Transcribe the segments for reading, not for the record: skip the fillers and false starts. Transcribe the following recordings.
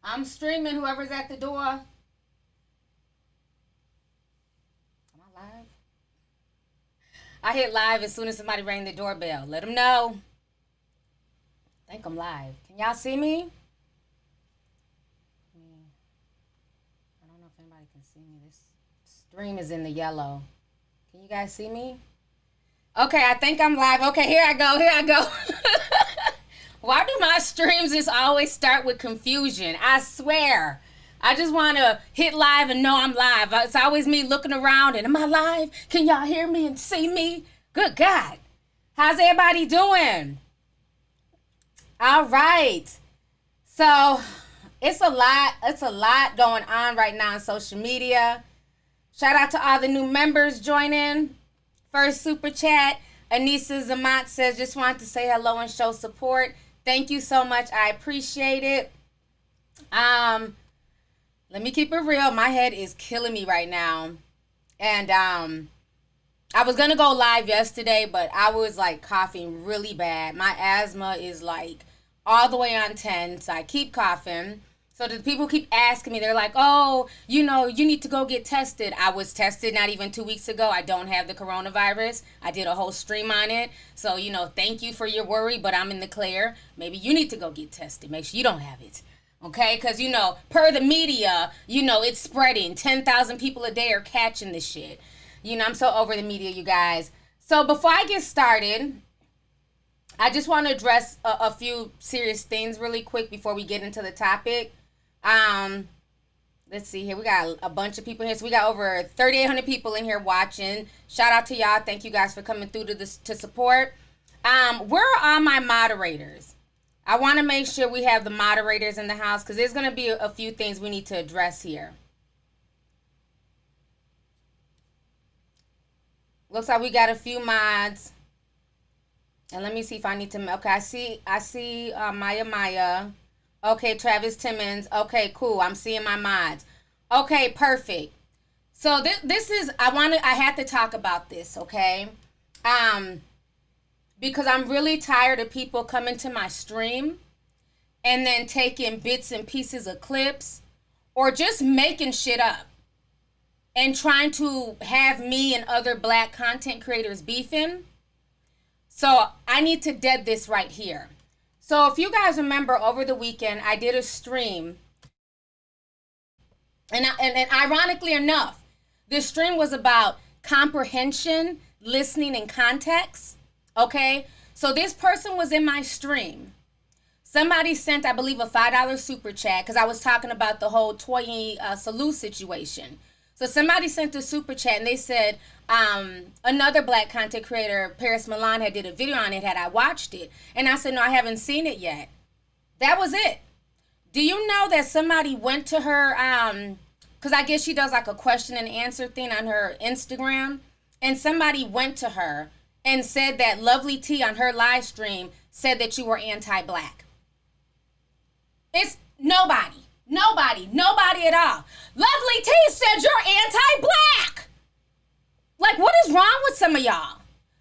I'm streaming. Whoever's at the door. Am I live? I hit live as soon as somebody rang the doorbell. Let them know. I think I'm live. Can y'all see me? I don't know if anybody can see me. This stream is in the yellow. Can you guys see me? Okay, I think I'm live. Okay, here I go. Here I go. Why do my streams just always start with confusion? I swear. I just want to hit live and know I'm live. It's always me looking around and am I live? Can y'all hear me and see me? Good God. How's everybody doing? All right. So it's a lot going on right now on social media. Shout out to all the new members joining. First super chat, Anissa Zamat says, just wanted to say hello and show support. Thank you so much. I appreciate it. Let me keep it real. My head is killing me right now. And I was going to go live yesterday, but I was like coughing really bad. My asthma is like all the way on 10, so I keep coughing. So the people keep asking me, they're like, oh, you need to go get tested. I was tested not even 2 weeks ago. I don't have the coronavirus. I did a whole stream on it. So, thank you for your worry, but I'm in the clear. Maybe you need to go get tested. Make sure you don't have it. Okay? Because, per the media, it's spreading. 10,000 people a day are catching this shit. I'm so over the media, you guys. So before I get started, I just want to address a few serious things really quick before we get into the topic. Let's see here. We got a bunch of people here. So we got over 3,800 people in here watching. Shout out to y'all. Thank you guys for coming through to support. Where are all my moderators? I want to make sure we have the moderators in the house because there's going to be a few things we need to address here. Looks like we got a few mods. And let me see if I need to. Okay, I see Maya. Okay, Travis Timmons. Okay, cool. I'm seeing my mods. Okay, perfect. So this is I had to talk about this, okay? Because I'm really tired of people coming to my stream and then taking bits and pieces of clips or just making shit up and trying to have me and other black content creators beefing. So I need to dead this right here. So if you guys remember over the weekend, I did a stream. And ironically enough, this stream was about comprehension, listening, and context. Okay? So this person was in my stream. Somebody sent, I believe, a $5 super chat because I was talking about the whole Toyi Salute situation. So somebody sent a super chat and they said, another black content creator, Paris Milan, had did a video on it. Had I watched it? And I said, no, I haven't seen it yet. That was it. Do you know that somebody went to her, because I guess she does like a question and answer thing on her Instagram. And somebody went to her and said that Lovely T on her live stream said that you were anti-black. It's nobody at all. Lovely T said you're anti-black. Like, what is wrong with some of y'all?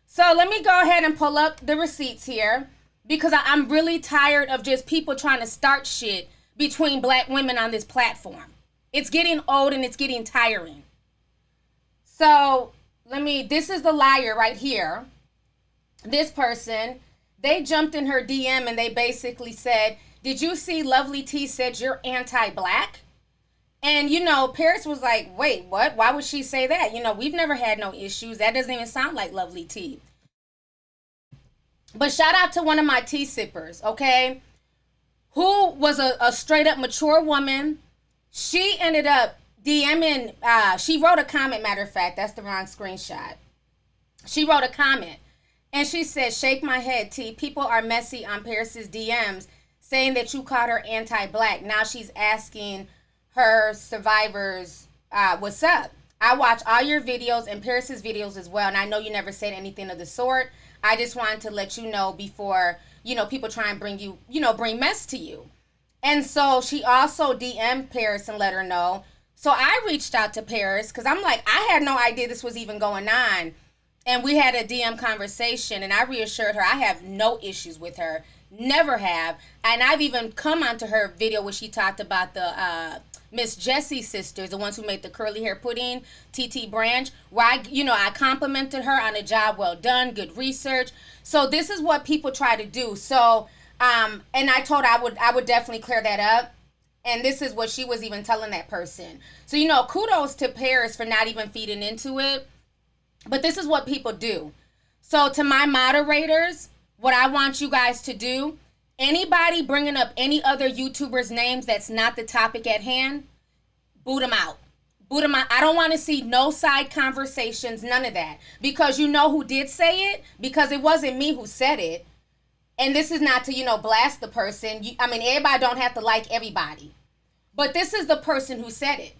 So let me go ahead and pull up the receipts here because I'm really tired of just people trying to start shit between black women on this platform. It's getting old and it's getting tiring. So this is the liar right here. This person, they jumped in her DM and they basically said, did you see Lovely T said you're anti-black? And, Paris was like, wait, what? Why would she say that? We've never had no issues. That doesn't even sound like Lovely T. But shout out to one of my tea sippers, okay? Who was a straight up mature woman. She ended up DMing, she wrote a comment, matter of fact, that's the wrong screenshot. She wrote a comment and she said, shake my head, T. People are messy on Paris's DMs saying that you called her anti-black. Now she's asking her survivors, what's up? I watch all your videos and Paris's videos as well. And I know you never said anything of the sort. I just wanted to let you know before, people try and bring you, bring mess to you. And so she also DM'd Paris and let her know. So I reached out to Paris because I'm like, I had no idea this was even going on. And we had a DM conversation and I reassured her I have no issues with her. Never have. And I've even come onto her video where she talked about the Miss Jessie sisters, the ones who made the curly hair pudding, TT Branch, where I complimented her on a job well done, good research. So this is what people try to do. So, and I told her I would definitely clear that up. And this is what she was even telling that person. So, kudos to Paris for not even feeding into it. But this is what people do. So to my moderators, what I want you guys to do, anybody bringing up any other YouTubers' names that's not the topic at hand, boot them out. Boot them out. I don't want to see no side conversations, none of that. Because you know who did say it? Because it wasn't me who said it. And this is not to, blast the person. Everybody don't have to like everybody. But this is the person who said it.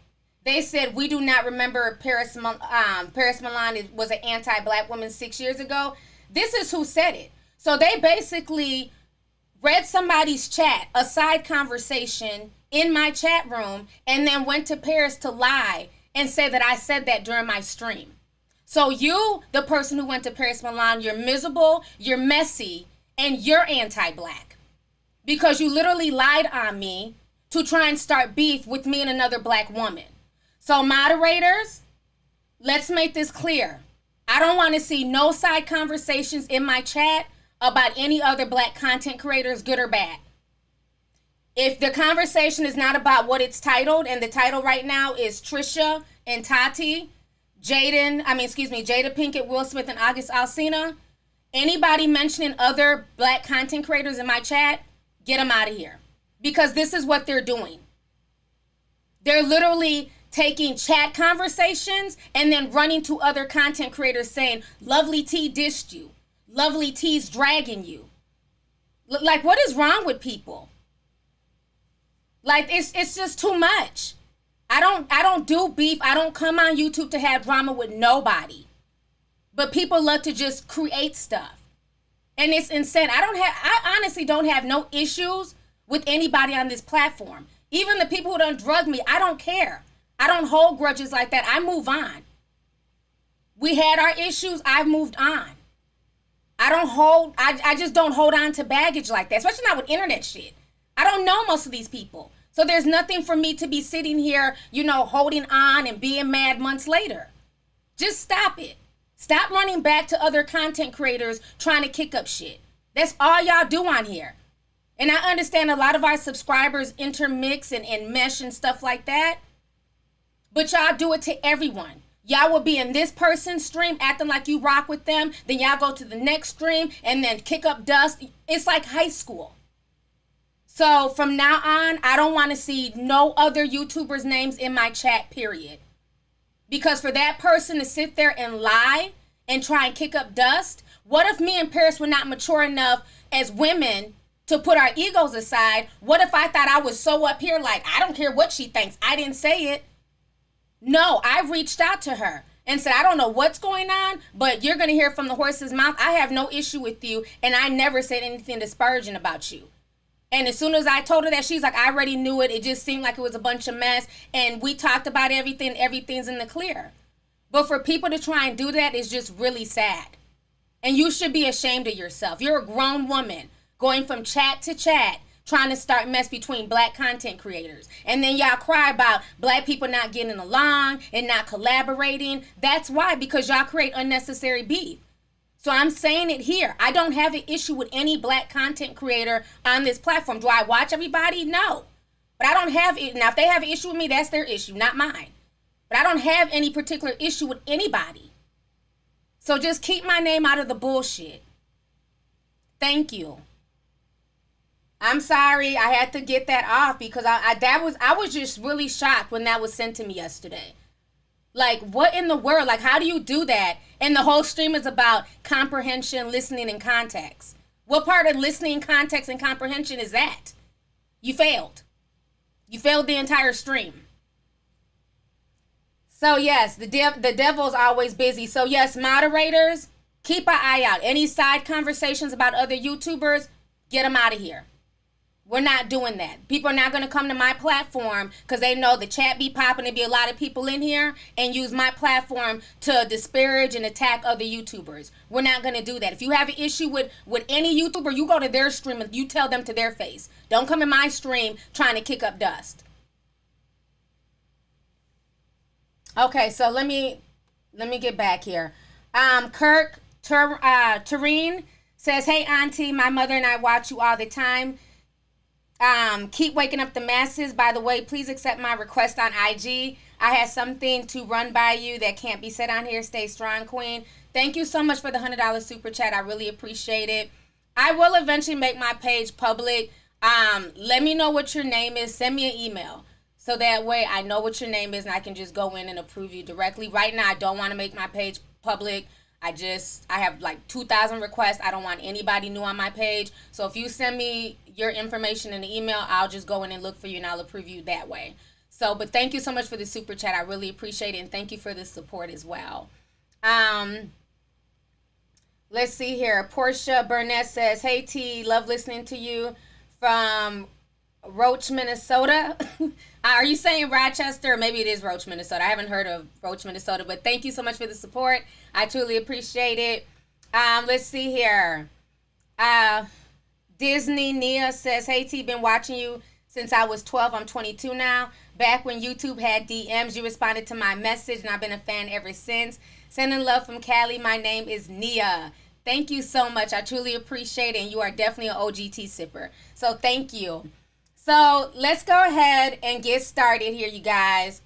They said, we do not remember Paris Milan was an anti-black woman 6 years ago. This is who said it. So they basically read somebody's chat, a side conversation in my chat room, and then went to Paris to lie and say that I said that during my stream. So you, the person who went to Paris Milan, you're miserable, you're messy, and you're anti-black. Because you literally lied on me to try and start beef with me and another black woman. So moderators, let's make this clear. I don't want to see no side conversations in my chat about any other black content creators, good or bad. If the conversation is not about what it's titled, and the title right now is Trisha and Tati, Jada Pinkett, Will Smith, and August Alsina, anybody mentioning other black content creators in my chat, get them out of here. Because this is what they're doing. They're literally taking chat conversations and then running to other content creators saying, Lovely T dissed you. Lovely T's dragging you. Like, what is wrong with people? Like, it's just too much. I don't do beef. I don't come on YouTube to have drama with nobody. But people love to just create stuff. And it's insane. I honestly don't have no issues with anybody on this platform. Even the people who done drug me, I don't care. I don't hold grudges like that. I move on. We had our issues. I've moved on. I just don't hold on to baggage like that, especially not with internet shit. I don't know most of these people. So there's nothing for me to be sitting here, holding on and being mad months later. Just stop it. Stop running back to other content creators trying to kick up shit. That's all y'all do on here. And I understand a lot of our subscribers intermix and mesh and stuff like that. But y'all do it to everyone. Y'all will be in this person's stream acting like you rock with them. Then y'all go to the next stream and then kick up dust. It's like high school. So from now on, I don't want to see no other YouTubers' names in my chat, period. Because for that person to sit there and lie and try and kick up dust, what if me and Paris were not mature enough as women to put our egos aside? What if I thought I was so up here like, I don't care what she thinks, I didn't say it? No, I reached out to her and said, I don't know what's going on, but you're going to hear from the horse's mouth. I have no issue with you, and I never said anything disparaging about you. And as soon as I told her that, she's like, I already knew it. It just seemed like it was a bunch of mess, and we talked about everything. Everything's in the clear. But for people to try and do that is just really sad. And you should be ashamed of yourself. You're a grown woman going from chat to chat, trying to start mess between black content creators. And then y'all cry about black people not getting along and not collaborating. That's why, because y'all create unnecessary beef. So I'm saying it here. I don't have an issue with any black content creator on this platform. Do I watch everybody? No. But I don't have it. Now, if they have an issue with me, that's their issue, not mine. But I don't have any particular issue with anybody. So just keep my name out of the bullshit. Thank you. I'm sorry, I had to get that off because I was just really shocked when that was sent to me yesterday. Like, what in the world? Like, how do you do that? And the whole stream is about comprehension, listening, and context. What part of listening, context, and comprehension is that? You failed. You failed the entire stream. So yes, the devil's always busy. So yes, moderators, keep an eye out. Any side conversations about other YouTubers, get them out of here. We're not doing that. People are not going to come to my platform because they know the chat be popping. There be a lot of people in here and use my platform to disparage and attack other YouTubers. We're not going to do that. If you have an issue with any YouTuber, you go to their stream and you tell them to their face. Don't come in my stream trying to kick up dust. Okay, so let me get back here. Kirk Tareen says, "Hey Auntie, my mother and I watch you all the time. Keep waking up the masses. By the way, please accept my request on IG. I have something to run by you that can't be said on here. Stay strong, Queen." Thank you so much for the $100 super chat. I really appreciate it. I will eventually make my page public. Let me know what your name is. Send me an email. So that way I know what your name is and I can just go in and approve you directly. Right now I don't want to make my page public. I have like 2,000 requests. I don't want anybody new on my page. So if you send me your information in the email, I'll just go in and look for you and I'll approve you that way. So, but thank you so much for the super chat. I really appreciate it. And thank you for the support as well. Let's see here. Portia Burnett says, "Hey T, love listening to you from Roach, Minnesota." Are you saying Rochester? Or maybe it is Roach, Minnesota. I haven't heard of Roach, Minnesota, but thank you so much for the support. I truly appreciate it. Let's see here. Disney Nia says, "Hey T, been watching you since I was 12. I'm 22 now. Back when YouTube had DMs, you responded to my message, and I've been a fan ever since. Sending love from Cali. My name is Nia." Thank you so much. I truly appreciate it, and you are definitely an OGT sipper. So thank you. So let's go ahead and get started here, you guys.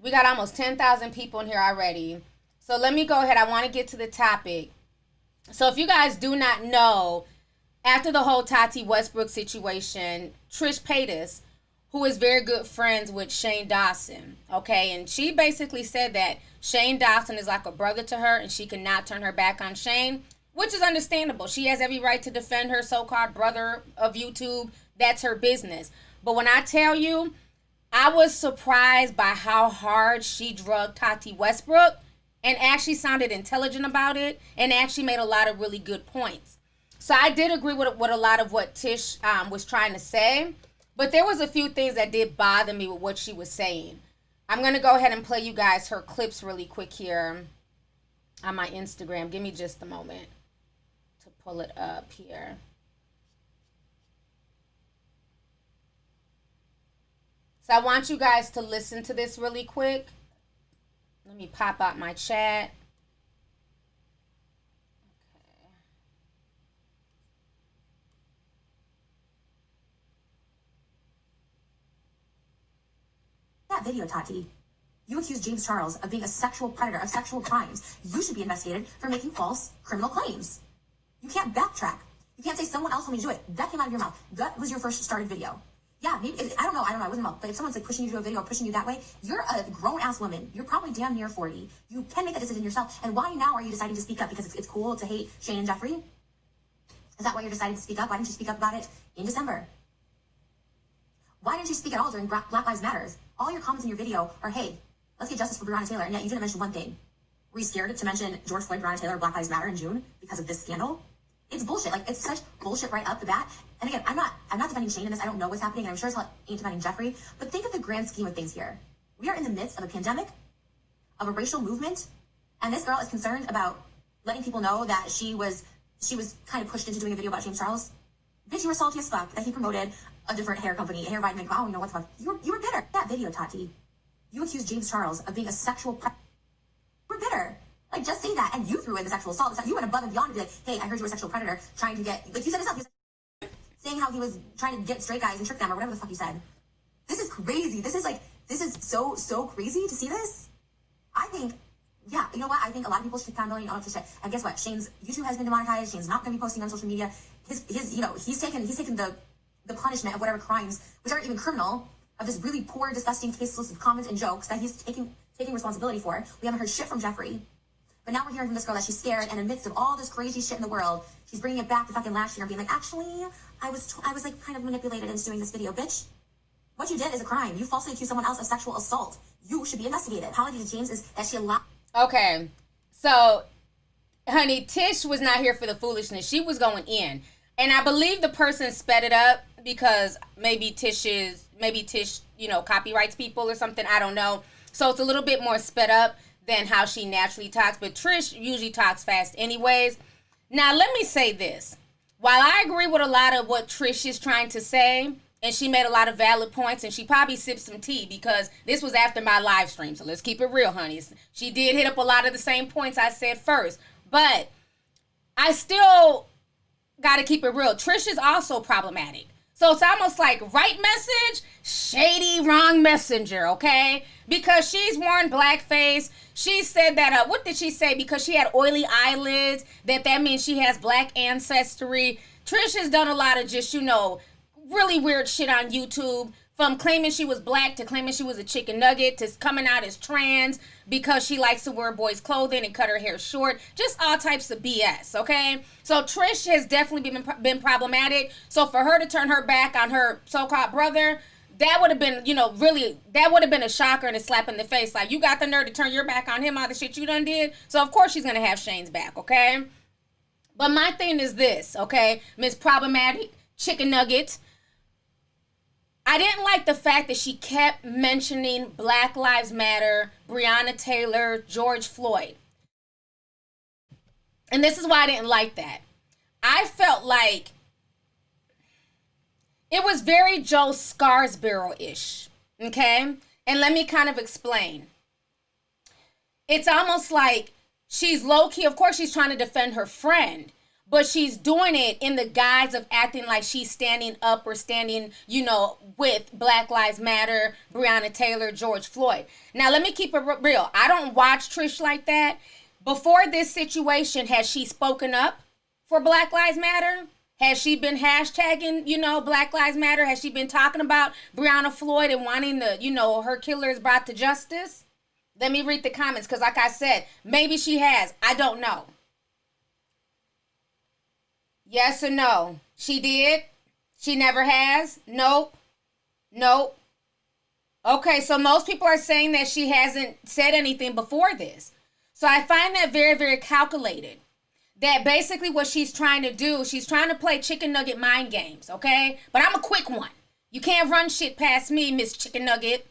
We got almost 10,000 people in here already. So let me go ahead. I want to get to the topic. So if you guys do not know, after the whole Tati Westbrook situation, Trish Paytas, who is very good friends with Shane Dawson, okay, and she basically said that Shane Dawson is like a brother to her and she cannot turn her back on Shane, which is understandable. She has every right to defend her so-called brother of YouTube. That's her business. But when I tell you, I was surprised by how hard she drugged Tati Westbrook and actually sounded intelligent about it and actually made a lot of really good points. So I did agree with a lot of what Tish was trying to say, but there was a few things that did bother me with what she was saying. I'm going to go ahead and play you guys her clips really quick here on my Instagram. Give me just a moment to pull it up here. So I want you guys to listen to this really quick. Let me pop out my chat. Okay. That video, Tati. You accused James Charles of being a sexual predator, of sexual crimes. You should be investigated for making false criminal claims. You can't backtrack. You can't say someone else told me to do it. That came out of your mouth. That was your first started video. Yeah, maybe, I don't know, I wasn't involved. But if someone's like pushing you to a video or pushing you that way, you're a grown-ass woman. You're probably damn near 40. You can make that decision yourself. And why now are you deciding to speak up? Because it's cool to hate Shane and Jeffrey? Is that why you're deciding to speak up? Why didn't you speak up about it in December? Why didn't you speak at all during Black Lives Matters? All your comments in your video are, hey, let's get justice for Breonna Taylor. And yet you didn't mention one thing. Were you scared to mention George Floyd, Breonna Taylor, Black Lives Matter in June because of this scandal? It's bullshit. Like, it's such bullshit right up the bat. And again, I'm not defending Shane in this. I don't know what's happening. And I'm sure it's not ain't defending Jeffrey. But think of the grand scheme of things here. We are in the midst of a pandemic, of a racial movement, and this girl is concerned about letting people know that she was kind of pushed into doing a video about James Charles. Bitch, you were salty as fuck that he promoted a different hair company, a hair vitamin. I don't know what the fuck. You were bitter. That video, Tati. You accused James Charles of being a sexual predator. You were bitter. Like, just say that, and you threw in the sexual assault. You went above and beyond to be like, hey, I heard you were a sexual predator trying to get, like, you said yourself, saying how he was trying to get straight guys and trick them or whatever the fuck you said. This is crazy. This is so crazy to see this. I think, yeah, you know what? I think a lot of people should take accountability and all of this shit. And guess what? Shane's YouTube has been demonetized. Shane's not going to be posting on social media. His, you know, he's taken the punishment of whatever crimes, which aren't even criminal, of this really poor, disgusting, tasteless comments and jokes that he's taking responsibility for. We haven't heard shit from Jeffrey. But now we're hearing from this girl that she's scared, and in the midst of all this crazy shit in the world, she's bringing it back to fucking last year and being like, actually, I was like kind of manipulated into doing this video, bitch. What you did is a crime. You falsely accused someone else of sexual assault. You should be investigated. Apology to James is that she allowed. Okay, so honey, Tish was not here for the foolishness. She was going in. And I believe the person sped it up because maybe Tish, copyrights people or something. I don't know. So it's a little bit more sped up than how she naturally talks. But Trish usually talks fast anyways. Now, let me say this. While I agree with a lot of what Trish is trying to say, and she made a lot of valid points, and she probably sipped some tea because this was after my live stream. So let's keep it real, honey. She did hit up a lot of the same points I said first. But I still got to keep it real. Trish is also problematic. So it's almost like right message, shady, wrong messenger, okay? Because she's worn blackface. She said that, what did she say? Because she had oily eyelids, that means she has black ancestry. Trish has done a lot of just, really weird shit on YouTube. From claiming she was black to claiming she was a chicken nugget to coming out as trans because she likes to wear boys' clothing and cut her hair short. Just all types of BS, okay? So Trish has definitely been problematic. So for her to turn her back on her so-called brother, that would have been, that would have been a shocker and a slap in the face. Like, you got the nerve to turn your back on him, all the shit you done did. So of course she's going to have Shane's back, okay? But my thing is this, okay? Miss Problematic, Chicken Nugget. I didn't like the fact that she kept mentioning Black Lives Matter, Breonna Taylor, George Floyd. And this is why I didn't like that. I felt like it was very Joe Scarsborough-ish, okay? And let me kind of explain. It's almost like she's low-key, of course she's trying to defend her friend, but she's doing it in the guise of acting like she's standing up or standing, with Black Lives Matter, Breonna Taylor, George Floyd. Now, let me keep it real. I don't watch Trish like that. Before this situation, has she spoken up for Black Lives Matter? Has she been hashtagging, Black Lives Matter? Has she been talking about Breonna Floyd and wanting her killers brought to justice? Let me read the comments because, like I said, maybe she has. I don't know. Yes or no? She did? She never has? Nope. Okay, so most people are saying that she hasn't said anything before this. So I find that very, very calculated. That basically what she's trying to do, she's trying to play chicken nugget mind games, okay? But I'm a quick one. You can't run shit past me, Miss Chicken Nugget.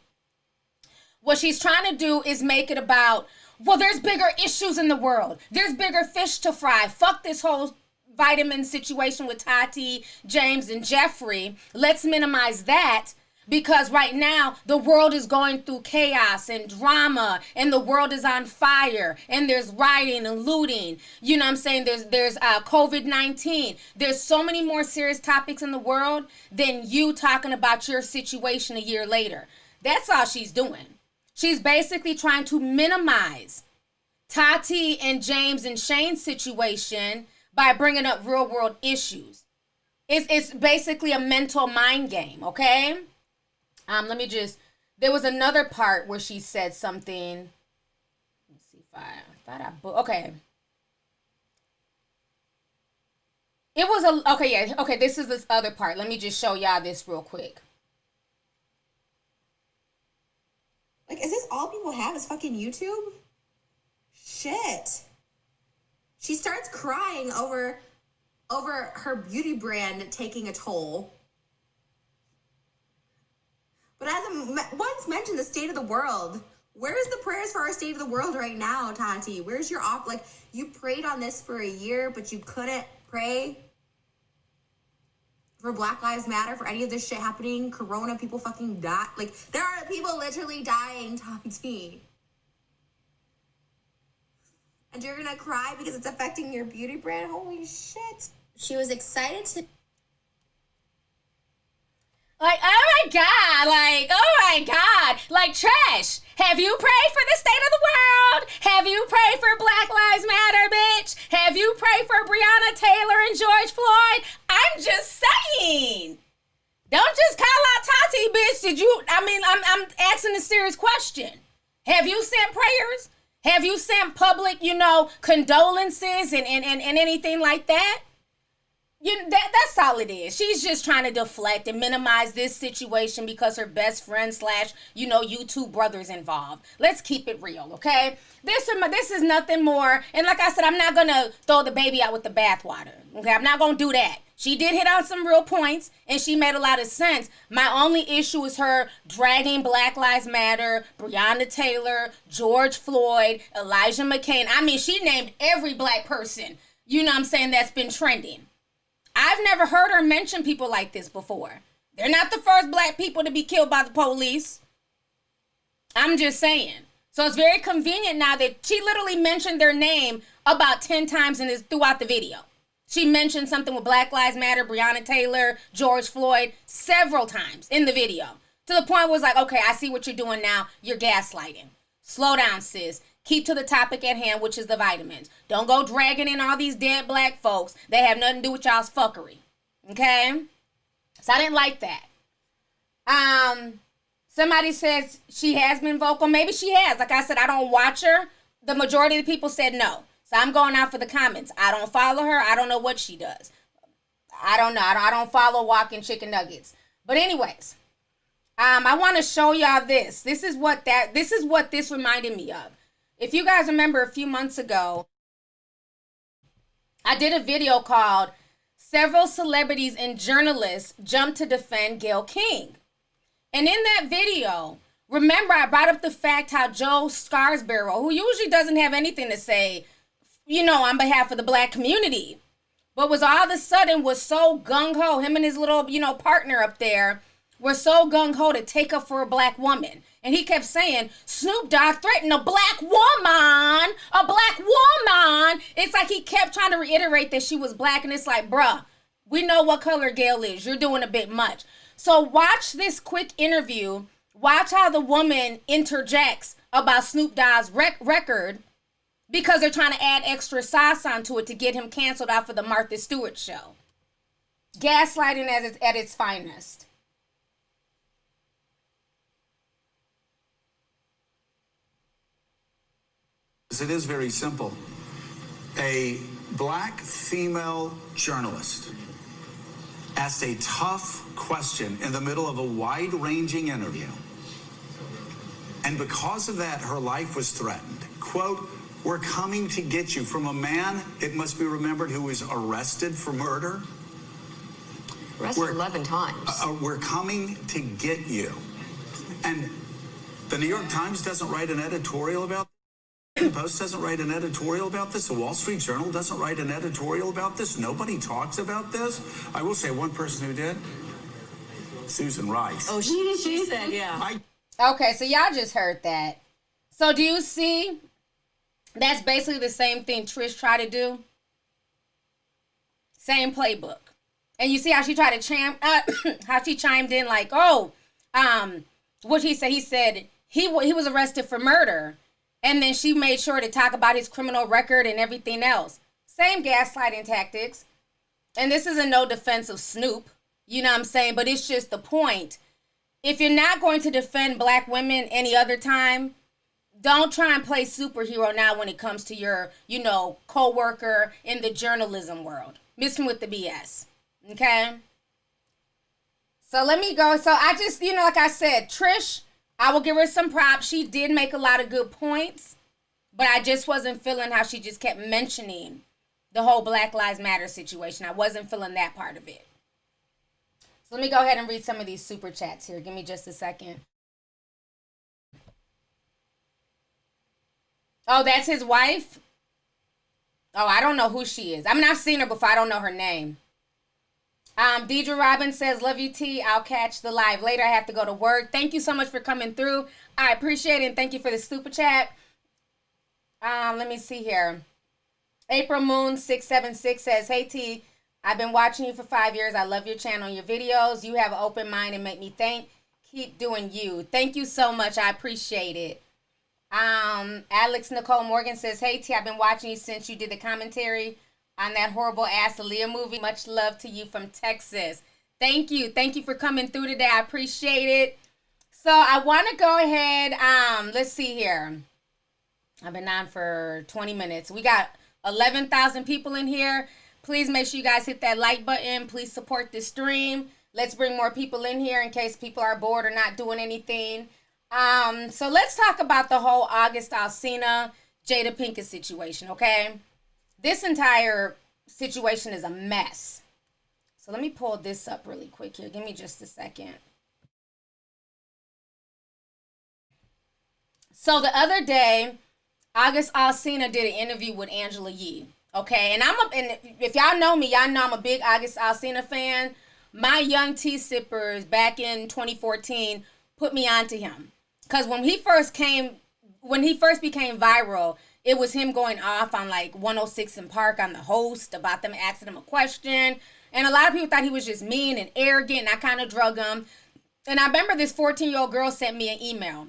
What she's trying to do is make it about, well, there's bigger issues in the world. There's bigger fish to fry. Fuck this whole vitamin situation with Tati, James, and Jeffrey. Let's minimize that because right now the world is going through chaos and drama and the world is on fire and there's rioting and looting. You know what I'm saying? There's COVID-19. There's so many more serious topics in the world than you talking about your situation a year later. That's all she's doing. She's basically trying to minimize Tati and James and Shane's situation by bringing up real world issues. It's basically a mental mind game, okay? There was another part where she said something. Let me see if okay. It was okay, this is this other part. Let me just show y'all this real quick. Like, is this all people have is fucking YouTube? Shit. She starts crying over her beauty brand taking a toll. But as I once mentioned, the state of the world. Where's the prayers for our state of the world right now, Tati? Where's your off? Like, you prayed on this for a year, but you couldn't pray for Black Lives Matter, for any of this shit happening. Corona, people fucking die. Like, there are people literally dying, Tati. And you're gonna cry because it's affecting your beauty brand? Holy shit. She was excited to... Like, oh my God. Like, Trish, have you prayed for the state of the world? Have you prayed for Black Lives Matter, bitch? Have you prayed for Breonna Taylor and George Floyd? I'm just saying. Don't just call out Tati, bitch. I'm asking a serious question. Have you sent prayers? Have you sent public, condolences and anything like that? That's all it is. She's just trying to deflect and minimize this situation because her best friend slash, YouTube brother's involved. Let's keep it real, okay? This is nothing more. And like I said, I'm not going to throw the baby out with the bathwater, okay? I'm not going to do that. She did hit on some real points, and she made a lot of sense. My only issue is her dragging Black Lives Matter, Breonna Taylor, George Floyd, Elijah McCain. I mean, she named every black person, that's been trending. I've never heard her mention people like this before. They're not the first black people to be killed by the police. I'm just saying. So it's very convenient now that she literally mentioned their name about 10 times throughout the video. She mentioned something with Black Lives Matter, Breonna Taylor, George Floyd, several times in the video. To the point where it's like, okay, I see what you're doing now. You're gaslighting. Slow down, sis. Keep to the topic at hand, which is the vitamins. Don't go dragging in all these dead black folks. They have nothing to do with y'all's fuckery. Okay? So I didn't like that. Somebody says she has been vocal. Maybe she has. Like I said, I don't watch her. The majority of the people said no. So I'm going out for the comments. I don't follow her. I don't know what she does. I don't know. I don't follow Walking Chicken Nuggets. But anyways, I want to show y'all this. This is what this reminded me of. If you guys remember a few months ago, I did a video called Several Celebrities and Journalists Jump to Defend Gayle King. And in that video, remember I brought up the fact how Joe Scarsborough, who usually doesn't have anything to say, on behalf of the black community, but was all of a sudden was so gung-ho, him and his little, partner up there, were so gung-ho to take up for a black woman. And he kept saying, Snoop Dogg threatened a black woman, a black woman. It's like he kept trying to reiterate that she was black. And it's like, bruh, we know what color Gayle is. You're doing a bit much. So watch this quick interview. Watch how the woman interjects about Snoop Dogg's record because they're trying to add extra sauce onto it to get him canceled out for the Martha Stewart show. Gaslighting at its finest. It is very simple. A black female journalist asked a tough question in the middle of a wide-ranging interview. And because of that, her life was threatened. Quote, "We're coming to get you," from a man, it must be remembered, who was arrested for murder. Arrested 11 times. We're coming to get you. And the New York Times doesn't write an editorial about The Post doesn't write an editorial about this. The Wall Street Journal doesn't write an editorial about this. Nobody talks about this. I will say one person who did, Susan Rice. Oh, she said, yeah. Okay, so y'all just heard that. So do you see? That's basically the same thing Trish tried to do. Same playbook. And you see how she tried to how she chimed in like, what he said? He said he was arrested for murder. And then she made sure to talk about his criminal record and everything else. Same gaslighting tactics. And this is a no defense of Snoop. You know what I'm saying? But it's just the point. If you're not going to defend black women any other time, don't try and play superhero now when it comes to your, co-worker in the journalism world. Missing with the BS. Okay? So let me go. So I just, like I said, Trish, I will give her some props. She did make a lot of good points, but I just wasn't feeling how she just kept mentioning the whole Black Lives Matter situation. I wasn't feeling that part of it. So let me go ahead and read some of these super chats here. Give me just a second. Oh, that's his wife? Oh, I don't know who she is. I mean, I've seen her before. I don't know her name. Deidre Robbins says, love you, T. I'll catch the live later. I have to go to work. Thank you so much for coming through. I appreciate it. And thank you for the super chat. Let me see here. April Moon 676 says, hey, T. I've been watching you for 5 years. I love your channel and your videos. You have an open mind and make me think. Keep doing you. Thank you so much. I appreciate it. Alex Nicole Morgan says, hey, T. I've been watching you since you did the commentary on that horrible ass Aaliyah movie. Much love to you from Texas. Thank you. Thank you for coming through today. I appreciate it. So I want to go ahead. Let's see here. I've been on for 20 minutes. We got 11,000 people in here. Please make sure you guys hit that like button. Please support this stream. Let's bring more people in here in case people are bored or not doing anything. So let's talk about the whole August Alsina, Jada Pinkett situation, okay? This entire situation is a mess. So let me pull this up really quick here. Give me just a second. So the other day, August Alsina did an interview with Angela Yee. Okay, and if y'all know me, y'all know I'm a big August Alsina fan. My young tea sippers back in 2014 put me onto him. Cause when he first became viral, it was him going off on like 106 in Park on the host about them asking him a question. And a lot of people thought he was just mean and arrogant, and I kind of drug him. And I remember this 14-year-old girl sent me an email.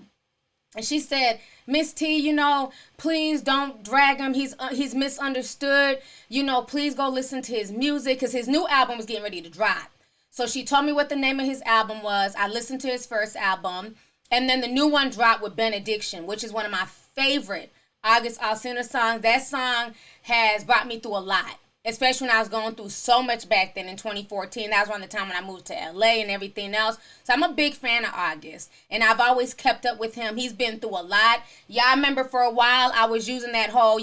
And she said, Miss T, please don't drag him. He's misunderstood. Please go listen to his music because his new album was getting ready to drop. So she told me what the name of his album was. I listened to his first album. And then the new one dropped with Benediction, which is one of my favorite August Alsina songs. That song has brought me through a lot, especially when I was going through so much back then in 2014. That was around the time when I moved to LA and everything else. So I'm a big fan of August, and I've always kept up with him. He's been through a lot. Yeah, I remember for a while I was using that whole,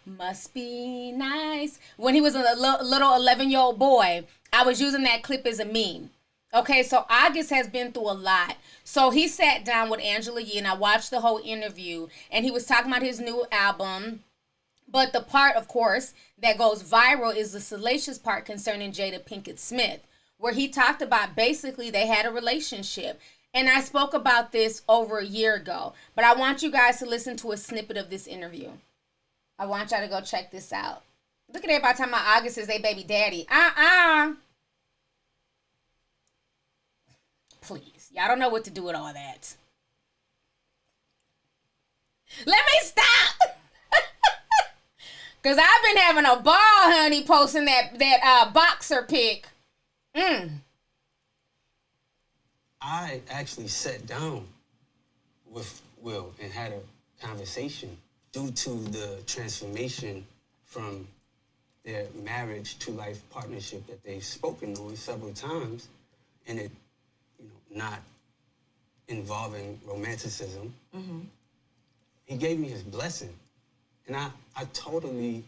must be nice. When he was a little 11-year-old boy, I was using that clip as a meme. Okay, so August has been through a lot. So he sat down with Angela Yee, and I watched the whole interview, and he was talking about his new album. But the part, of course, that goes viral is the salacious part concerning Jada Pinkett Smith, where he talked about basically they had a relationship. And I spoke about this over a year ago, but I want you guys to listen to a snippet of this interview. I want y'all to go check this out. Look at everybody talking about August is their baby daddy. Please. Y'all don't know what to do with all that. Let me stop. Because I've been having a ball, honey, posting that boxer pic. I actually sat down with Will and had a conversation due to the transformation from their marriage to life partnership that they've spoken on several times, and it, not involving romanticism. Mm-hmm. He gave me his blessing. And I totally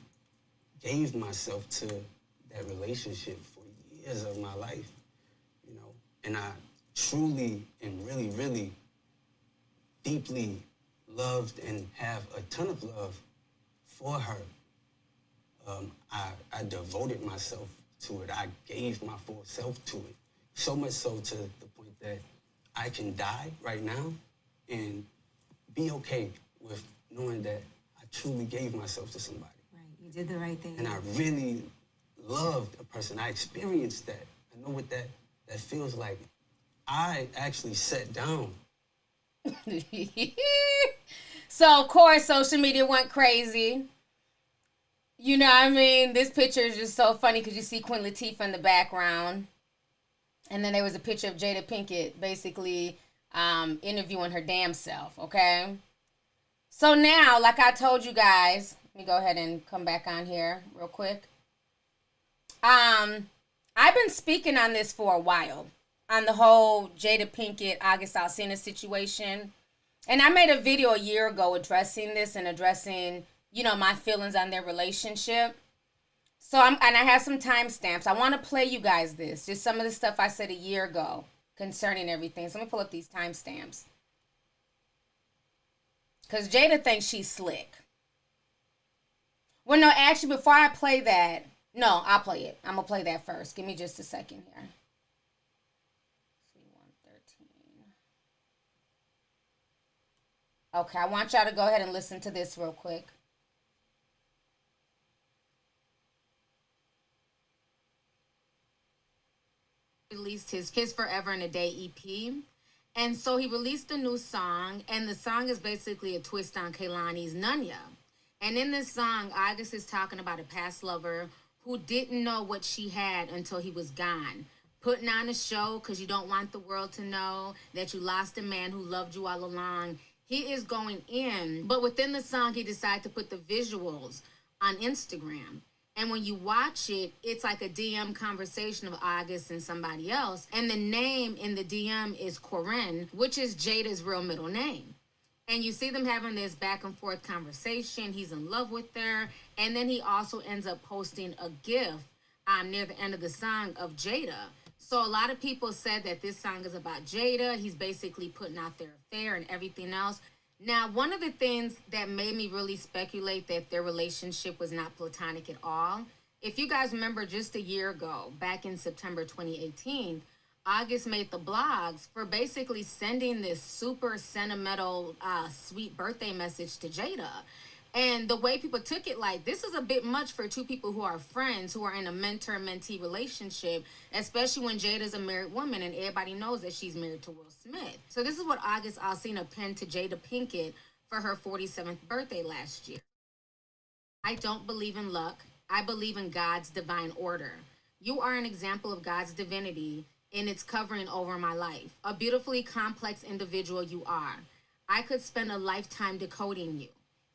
gave myself to that relationship for years of my life, and I truly and really, really deeply loved and have a ton of love for her. I devoted myself to it. I gave my full self to it. So much so to the point that I can die right now and be okay with knowing that I truly gave myself to somebody. Right, you did the right thing. And I really loved a person. I experienced that. I know what that feels like. I actually sat down. So, of course, social media went crazy. You know what I mean? This picture is just so funny because you see Queen Latifah in the background. And then there was a picture of Jada Pinkett basically interviewing her damn self, okay? So now, like I told you guys, let me go ahead and come back on here real quick. I've been speaking on this for a while, on the whole Jada Pinkett, August Alsina situation. And I made a video a year ago addressing this and addressing, my feelings on their relationship. So I have some timestamps. I want to play you guys this, just some of the stuff I said a year ago concerning everything. So let me pull up these timestamps. Because Jada thinks she's slick. Well, no, actually, before I play that, no, I'll play it. I'm going to play that first. Give me just a second here. Okay, I want y'all to go ahead and listen to this real quick. Released his Forever in a Day EP. And so he released a new song, and the song is basically a twist on Kehlani's Nunya. And in this song, August is talking about a past lover who didn't know what she had until he was gone. Putting on a show because you don't want the world to know that you lost a man who loved you all along. He is going in, but within the song, he decided to put the visuals on Instagram. And when you watch it, it's like a DM conversation of August and somebody else. And the name in the DM is Corinne, which is Jada's real middle name. And you see them having this back and forth conversation. He's in love with her. And then he also ends up posting a GIF near the end of the song of Jada. So a lot of people said that this song is about Jada. He's basically putting out their affair and everything else. Now, one of the things that made me really speculate that their relationship was not platonic at all, if you guys remember just a year ago, back in September 2018, August made the blogs for basically sending this super sentimental, sweet birthday message to Jada. And the way people took it, like, this is a bit much for two people who are friends, who are in a mentor-mentee relationship, especially when Jada's a married woman and everybody knows that she's married to Will Smith. So this is what August Alsina penned to Jada Pinkett for her 47th birthday last year. I don't believe in luck. I believe in God's divine order. You are an example of God's divinity in its covering over my life. A beautifully complex individual you are. I could spend a lifetime decoding you.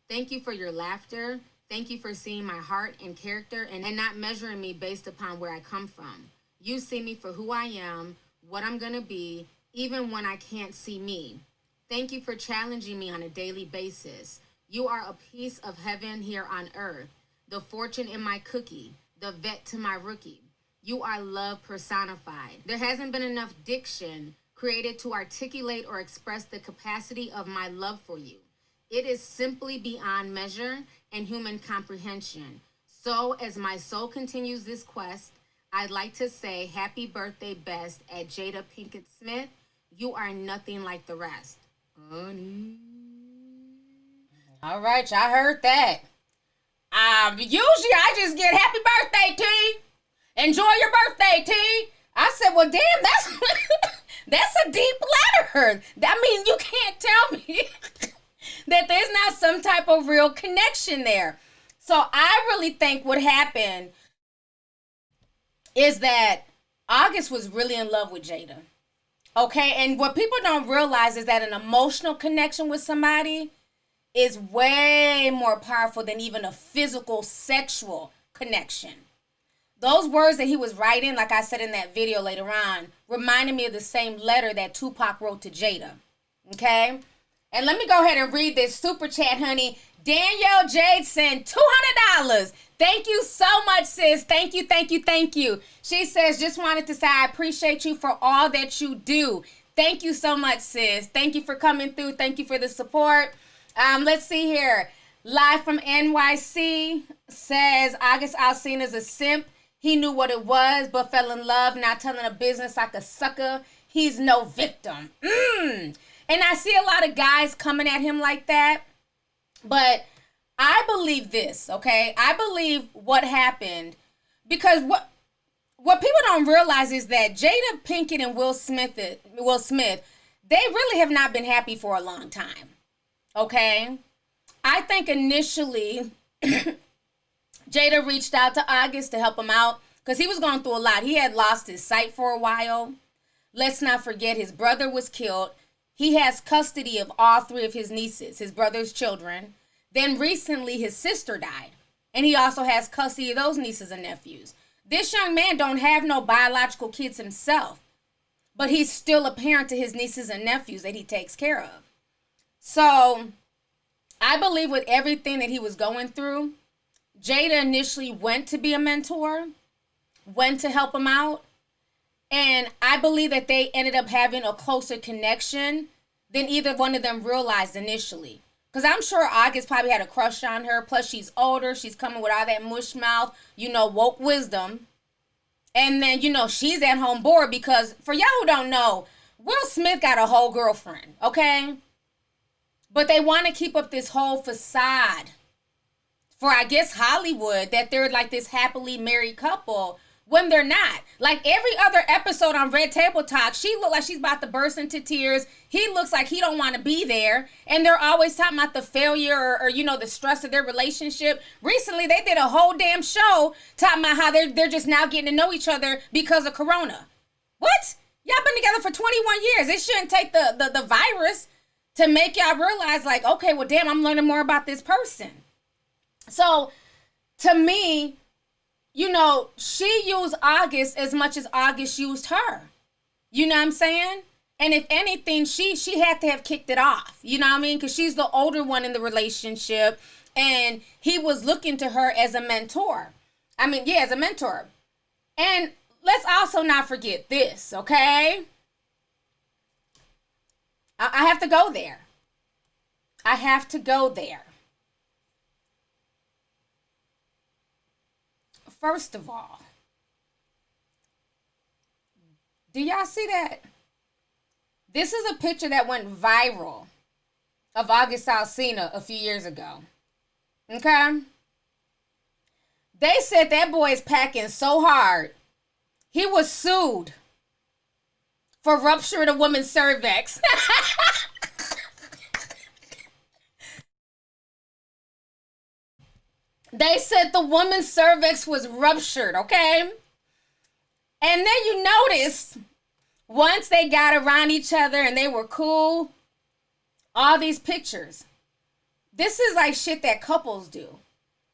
Thank you for your laughter. Thank you for seeing my heart and character and not measuring me based upon where I come from. You see me for who I am, what I'm going to be, even when I can't see me. Thank you for challenging me on a daily basis. You are a piece of heaven here on earth, the fortune in my cookie, the vet to my rookie. You are love personified. There hasn't been enough diction created to articulate or express the capacity of my love for you. It is simply beyond measure and human comprehension. So as my soul continues this quest, I'd like to say happy birthday best at Jada Pinkett Smith. You are nothing like the rest. Honey. All right, y'all heard that. Usually I just get happy birthday, T. Enjoy your birthday, T. I said, well, damn, that's a deep letter. I mean, you can't tell me that there's not some type of real connection there. So I really think what happened is that August was really in love with Jada. Okay, and what people don't realize is that an emotional connection with somebody is way more powerful than even a physical, sexual connection. Those words that he was writing, like I said in that video later on, reminded me of the same letter that Tupac wrote to Jada. Okay? And let me go ahead and read this super chat, honey. Danielle Jade sent $200. Thank you so much, sis. Thank you, thank you, thank you. She says, just wanted to say I appreciate you for all that you do. Thank you so much, sis. Thank you for coming through. Thank you for the support. Let's see here. Live from NYC says, August Alsina is a simp. He knew what it was, but fell in love, not telling a business like a sucker. He's no victim. And I see a lot of guys coming at him like that. But I believe this, okay? I believe what happened, because what people don't realize is that Jada Pinkett and Will Smith, they really have not been happy for a long time, okay? I think initially Jada reached out to August to help him out because he was going through a lot. He had lost his sight for a while. Let's not forget his brother was killed. He has custody of all three of his nieces, his brother's children. Then recently his sister died. And he also has custody of those nieces and nephews. This young man don't have no biological kids himself. But he's still a parent to his nieces and nephews that he takes care of. So I believe with everything that he was going through, Jada initially went to be a mentor, went to help him out. And I believe that they ended up having a closer connection than either one of them realized initially. Because I'm sure August probably had a crush on her. Plus, she's older. She's coming with all that mush mouth, woke wisdom. And then, she's at home bored because, for y'all who don't know, Will Smith got a whole girlfriend, okay? But they want to keep up this whole facade for, I guess, Hollywood, that they're like this happily married couple when they're not. Like every other episode on Red Table Talk, she looked like she's about to burst into tears. He looks like he don't want to be there. And they're always talking about the failure or the stress of their relationship. Recently, they did a whole damn show talking about how they're just now getting to know each other because of Corona. What? Y'all been together for 21 years. It shouldn't take the virus to make y'all realize like, okay, well, damn, I'm learning more about this person. So to me, you know, she used August as much as August used her. You know what I'm saying? And if anything, she had to have kicked it off. You know what I mean? Because she's the older one in the relationship. And he was looking to her as a mentor. I mean, yeah, as a mentor. And let's also not forget this, okay? I have to go there. I have to go there. First of all, do y'all see that? This is a picture that went viral of August Alsina a few years ago. Okay? They said that boy is packing so hard, he was sued for rupturing a woman's cervix. They said the woman's cervix was ruptured, okay? And then you notice, once they got around each other and they were cool, all these pictures. This is like shit that couples do.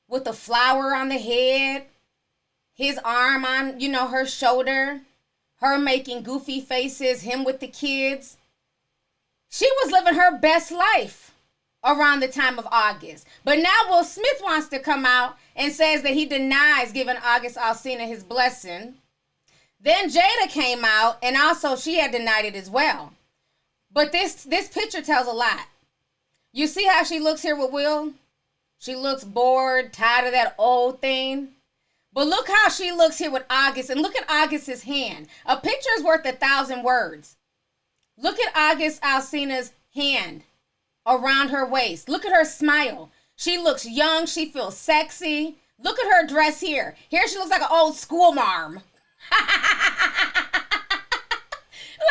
With the flower on the head, his arm on, you know, her shoulder, her making goofy faces, him with the kids. She was living her best life around the time of August. But now Will Smith wants to come out and says that he denies giving August Alsina his blessing. Then Jada came out and also she had denied it as well. But this picture tells a lot. You see how she looks here with Will? She looks bored, tired of that old thing. But look how she looks here with August, and look at August's hand. A picture is worth 1,000 words. Look at August Alsina's hand around her waist. Look at her smile. She looks young. She feels sexy. Look at her dress here. Here she looks like an old school marm. Look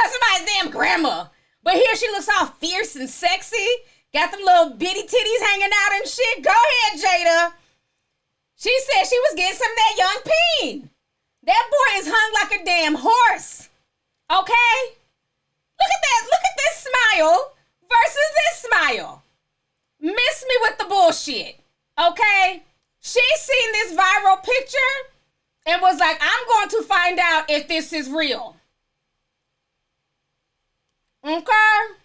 like somebody's damn grandma. But here she looks all fierce and sexy. Got them little bitty titties hanging out and shit. Go ahead, Jada. She said she was getting some of that young peen. That boy is hung like a damn horse. Okay? Look at that. Look at this smile versus this smile. Miss me with the bullshit. Okay? She seen this viral picture and was like, I'm going to find out if this is real. Okay?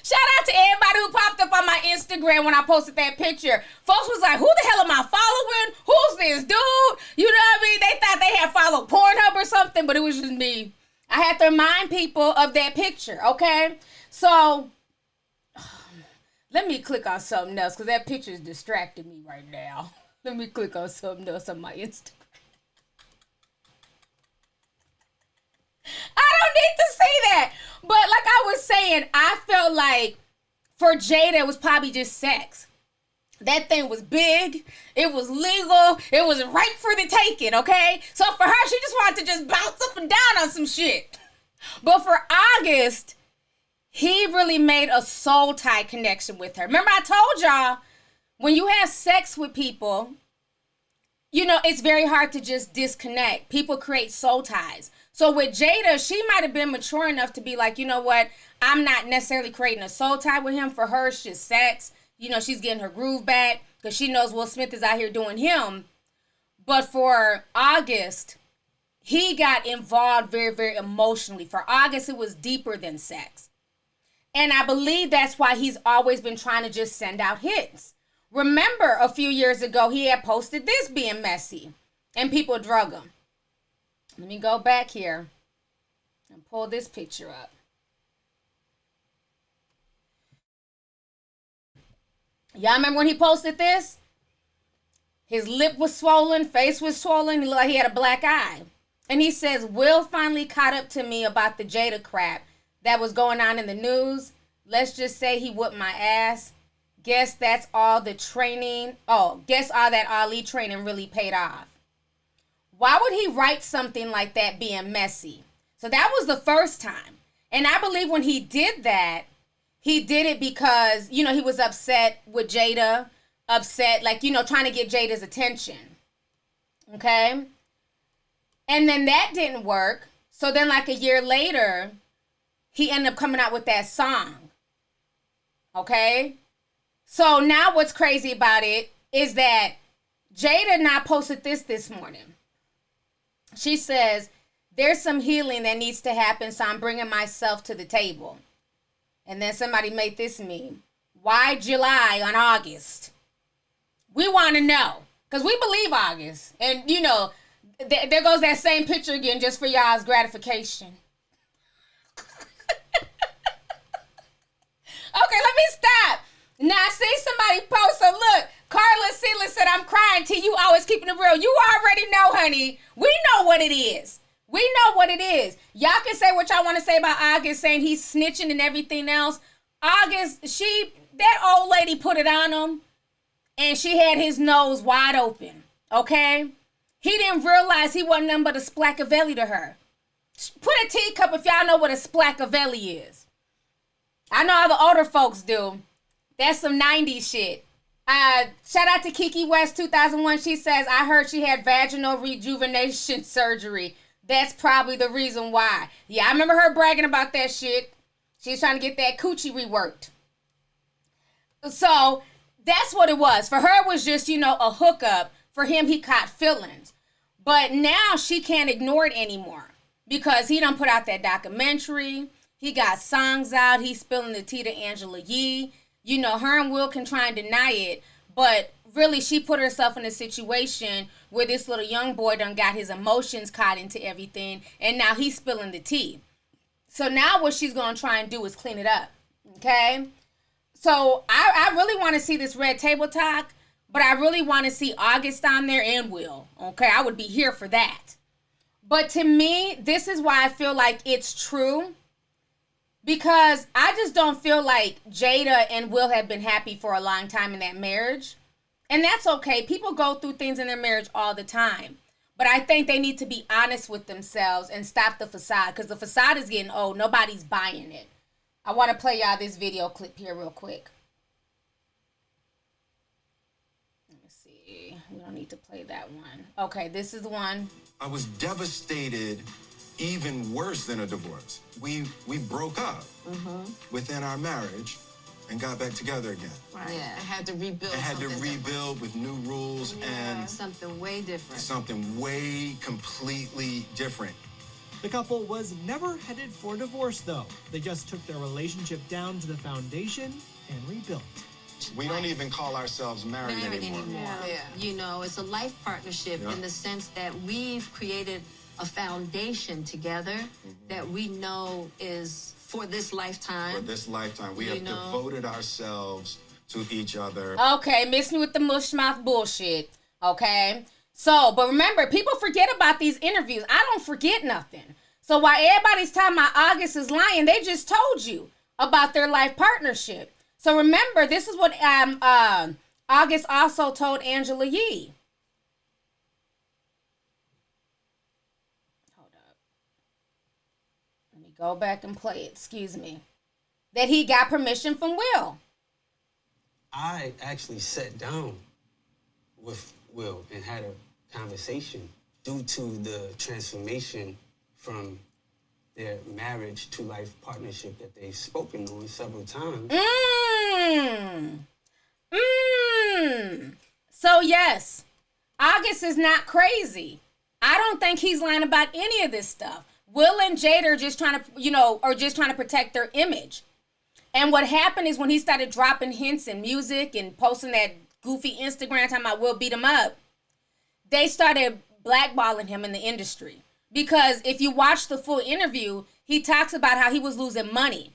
Shout out to everybody who popped up on my Instagram when I posted that picture. Folks was like, who the hell am I following? Who's this dude? You know what I mean? They thought they had followed Pornhub or something, but it was just me. I had to remind people of that picture, okay? So, let me click on something else because that picture is distracting me right now. Let me click on something else on my Instagram. I don't need to see that. But like I was saying, I felt like for Jada, it was probably just sex. That thing was big. It was legal. It was right for the taking, okay? So for her, she just wanted to just bounce up and down on some shit. But for August, he really made a soul tie connection with her. Remember I told y'all, when you have sex with people, you know, it's very hard to just disconnect. People create soul ties. So with Jada, she might have been mature enough to be like, you know what? I'm not necessarily creating a soul tie with him. For her, it's just sex. You know, she's getting her groove back because she knows Will Smith is out here doing him. But for August, he got involved very, very emotionally. For August, it was deeper than sex. And I believe that's why he's always been trying to just send out hits. Remember, a few years ago, he had posted this being messy and people drug him. Let me go back here and pull this picture up. Y'all remember when he posted this? His lip was swollen, face was swollen. He looked like he had a black eye. And he says, Will finally caught up to me about the Jada crap that was going on in the news. Let's just say he whooped my ass. Guess that's all the training. Oh, guess all that Ali training really paid off. Why would he write something like that being messy? So that was the first time. And I believe when he did that, he did it because, you know, he was upset with Jada. Upset, like, you know, trying to get Jada's attention. Okay? And then that didn't work. So then like a year later, he ended up coming out with that song. Okay? So now what's crazy about it is that Jada now posted this morning. She says, there's some healing that needs to happen, so I'm bringing myself to the table. And then somebody made this meme. Why July on August? We want to know. Because we believe August. And, you know, there goes that same picture again just for y'all's gratification. Okay, let me stop. Now, I see somebody post, so look, Carla Seela said, I'm crying to you, always keeping it real. You already know, honey. We know what it is. We know what it is. Y'all can say what y'all want to say about August, saying he's snitching and everything else. August, that old lady put it on him, and she had his nose wide open, okay? He didn't realize he wasn't nothing but a splackavelli to her. Put a teacup if y'all know what a splackavelli is. I know all the older folks do. That's some 90s shit. Shout out to Kiki West 2001. She says, I heard she had vaginal rejuvenation surgery. That's probably the reason why. Yeah, I remember her bragging about that shit. She's trying to get that coochie reworked. So that's what it was. For her, it was just, you know, a hookup. For him, he caught feelings. But now she can't ignore it anymore because he done put out that documentary. He got songs out. He's spilling the tea to Angela Yee. You know, her and Will can try and deny it, but really she put herself in a situation where this little young boy done got his emotions caught into everything, and now he's spilling the tea. So now what she's going to try and do is clean it up, okay? So I really want to see this red table talk, but I really want to see August on there and Will, okay? I would be here for that. But to me, this is why I feel like it's true. Because I just don't feel like Jada and Will have been happy for a long time in that marriage. And that's okay. People go through things in their marriage all the time. But I think they need to be honest with themselves and stop the facade. Because the facade is getting old. Nobody's buying it. I want to play y'all this video clip here real quick. Let me see. We don't need to play that one. Okay, this is the one. I was devastated. Even worse than a divorce. We broke up within our marriage and got back together again. Right. Yeah. I had to rebuild. I had to rebuild with new rules and something way different. Something way completely different. The couple was never headed for divorce, though. They just took their relationship down to the foundation and rebuilt. We don't even call ourselves married anymore. Yeah. You know, it's a life partnership in the sense that we've created a foundation together that we know is for this lifetime. For this lifetime. We have devoted ourselves to each other. Okay, miss me with the mush mouth bullshit. Okay? So, but remember, people forget about these interviews. I don't forget nothing. So while everybody's talking about August is lying, they just told you about their life partnership. So remember, this is what August also told Angela Yee. Go back and play it, excuse me. That he got permission from Will. I actually sat down with Will and had a conversation due to the transformation from their marriage to life partnership that they've spoken on several times. So yes, August is not crazy. I don't think he's lying about any of this stuff. Will and Jada are just trying to, protect their image. And what happened is when he started dropping hints in music and posting that goofy Instagram talking about Will beat him up, they started blackballing him in the industry. Because if you watch the full interview, he talks about how he was losing money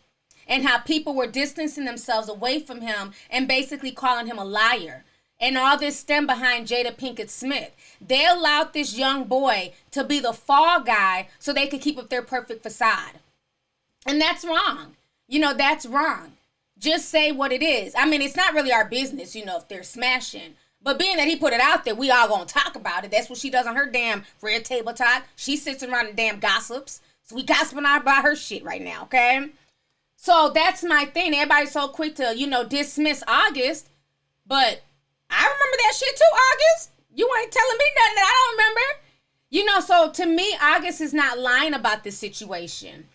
and how people were distancing themselves away from him and basically calling him a liar. And all this stemmed behind Jada Pinkett Smith. They allowed this young boy to be the fall guy so they could keep up their perfect facade. And that's wrong. You know, that's wrong. Just say what it is. I mean, it's not really our business, you know, if they're smashing. But being that he put it out there, we all gonna talk about it. That's what she does on her damn red table talk. She sits around and damn gossips. So we gossiping about her shit right now, okay? So that's my thing. Everybody's so quick to, you know, dismiss August. But I remember that shit too, August. You ain't telling me nothing that I don't remember. You know, so to me, August is not lying about this situation.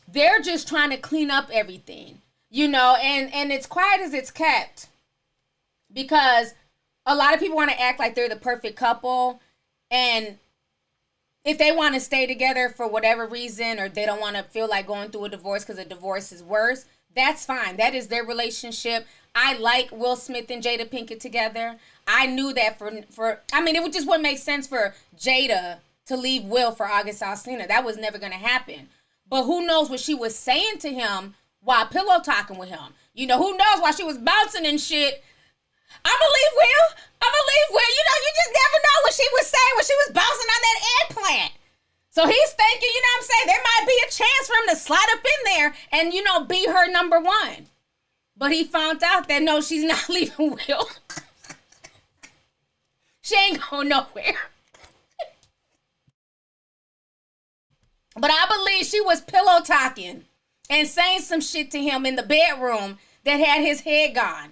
They're just trying to clean up everything, you know, and it's quiet as it's kept. because a lot of people want to act like they're the perfect couple, and if they want to stay together for whatever reason, or they don't want to feel like going through a divorce because a divorce is worse, that's fine. That is their relationship. I like Will Smith and Jada Pinkett together. I knew that it just wouldn't make sense for Jada to leave Will for August Alsina. That was never going to happen. But who knows what she was saying to him while pillow talking with him. You know, who knows while she was bouncing and shit. I'ma leave Will. You know, you just never know what she was saying when she was bouncing on that eggplant. So he's thinking, you know what I'm saying, there might be a chance for him to slide up in there and, you know, be her number one. But he found out that, no, she's not leaving Will. She ain't going nowhere. But I believe she was pillow talking and saying some shit to him in the bedroom that had his head gone.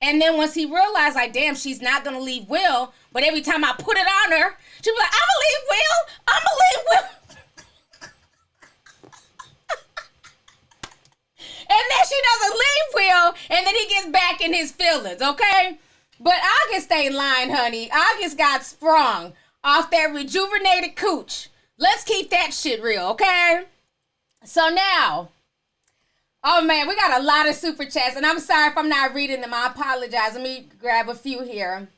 And then once he realized, like, damn, she's not going to leave Will, but every time I put it on her, she'd be like, I'm going to leave Will. And then she doesn't leave Will, and then he gets back in his feelings, okay? But August ain't lying, honey. August got sprung off that rejuvenated cooch. Let's keep that shit real, okay? So now, oh man, we got a lot of super chats, and I'm sorry if I'm not reading them. I apologize. Let me grab a few here.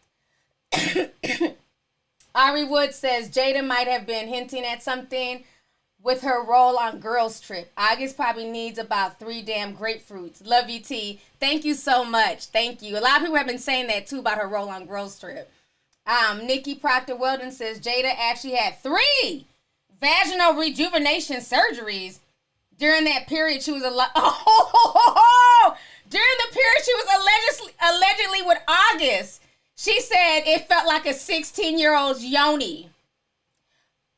Ari Wood says Jada might have been hinting at something with her role on Girls Trip. August probably needs about 3 damn grapefruits. Love you, T. Thank you so much. Thank you. A lot of people have been saying that too about her role on Girls Trip. Nikki Proctor Weldon says Jada actually had 3 vaginal rejuvenation surgeries. During that period, she was during the period she was allegedly with August. She said it felt like a 16-year-old's yoni.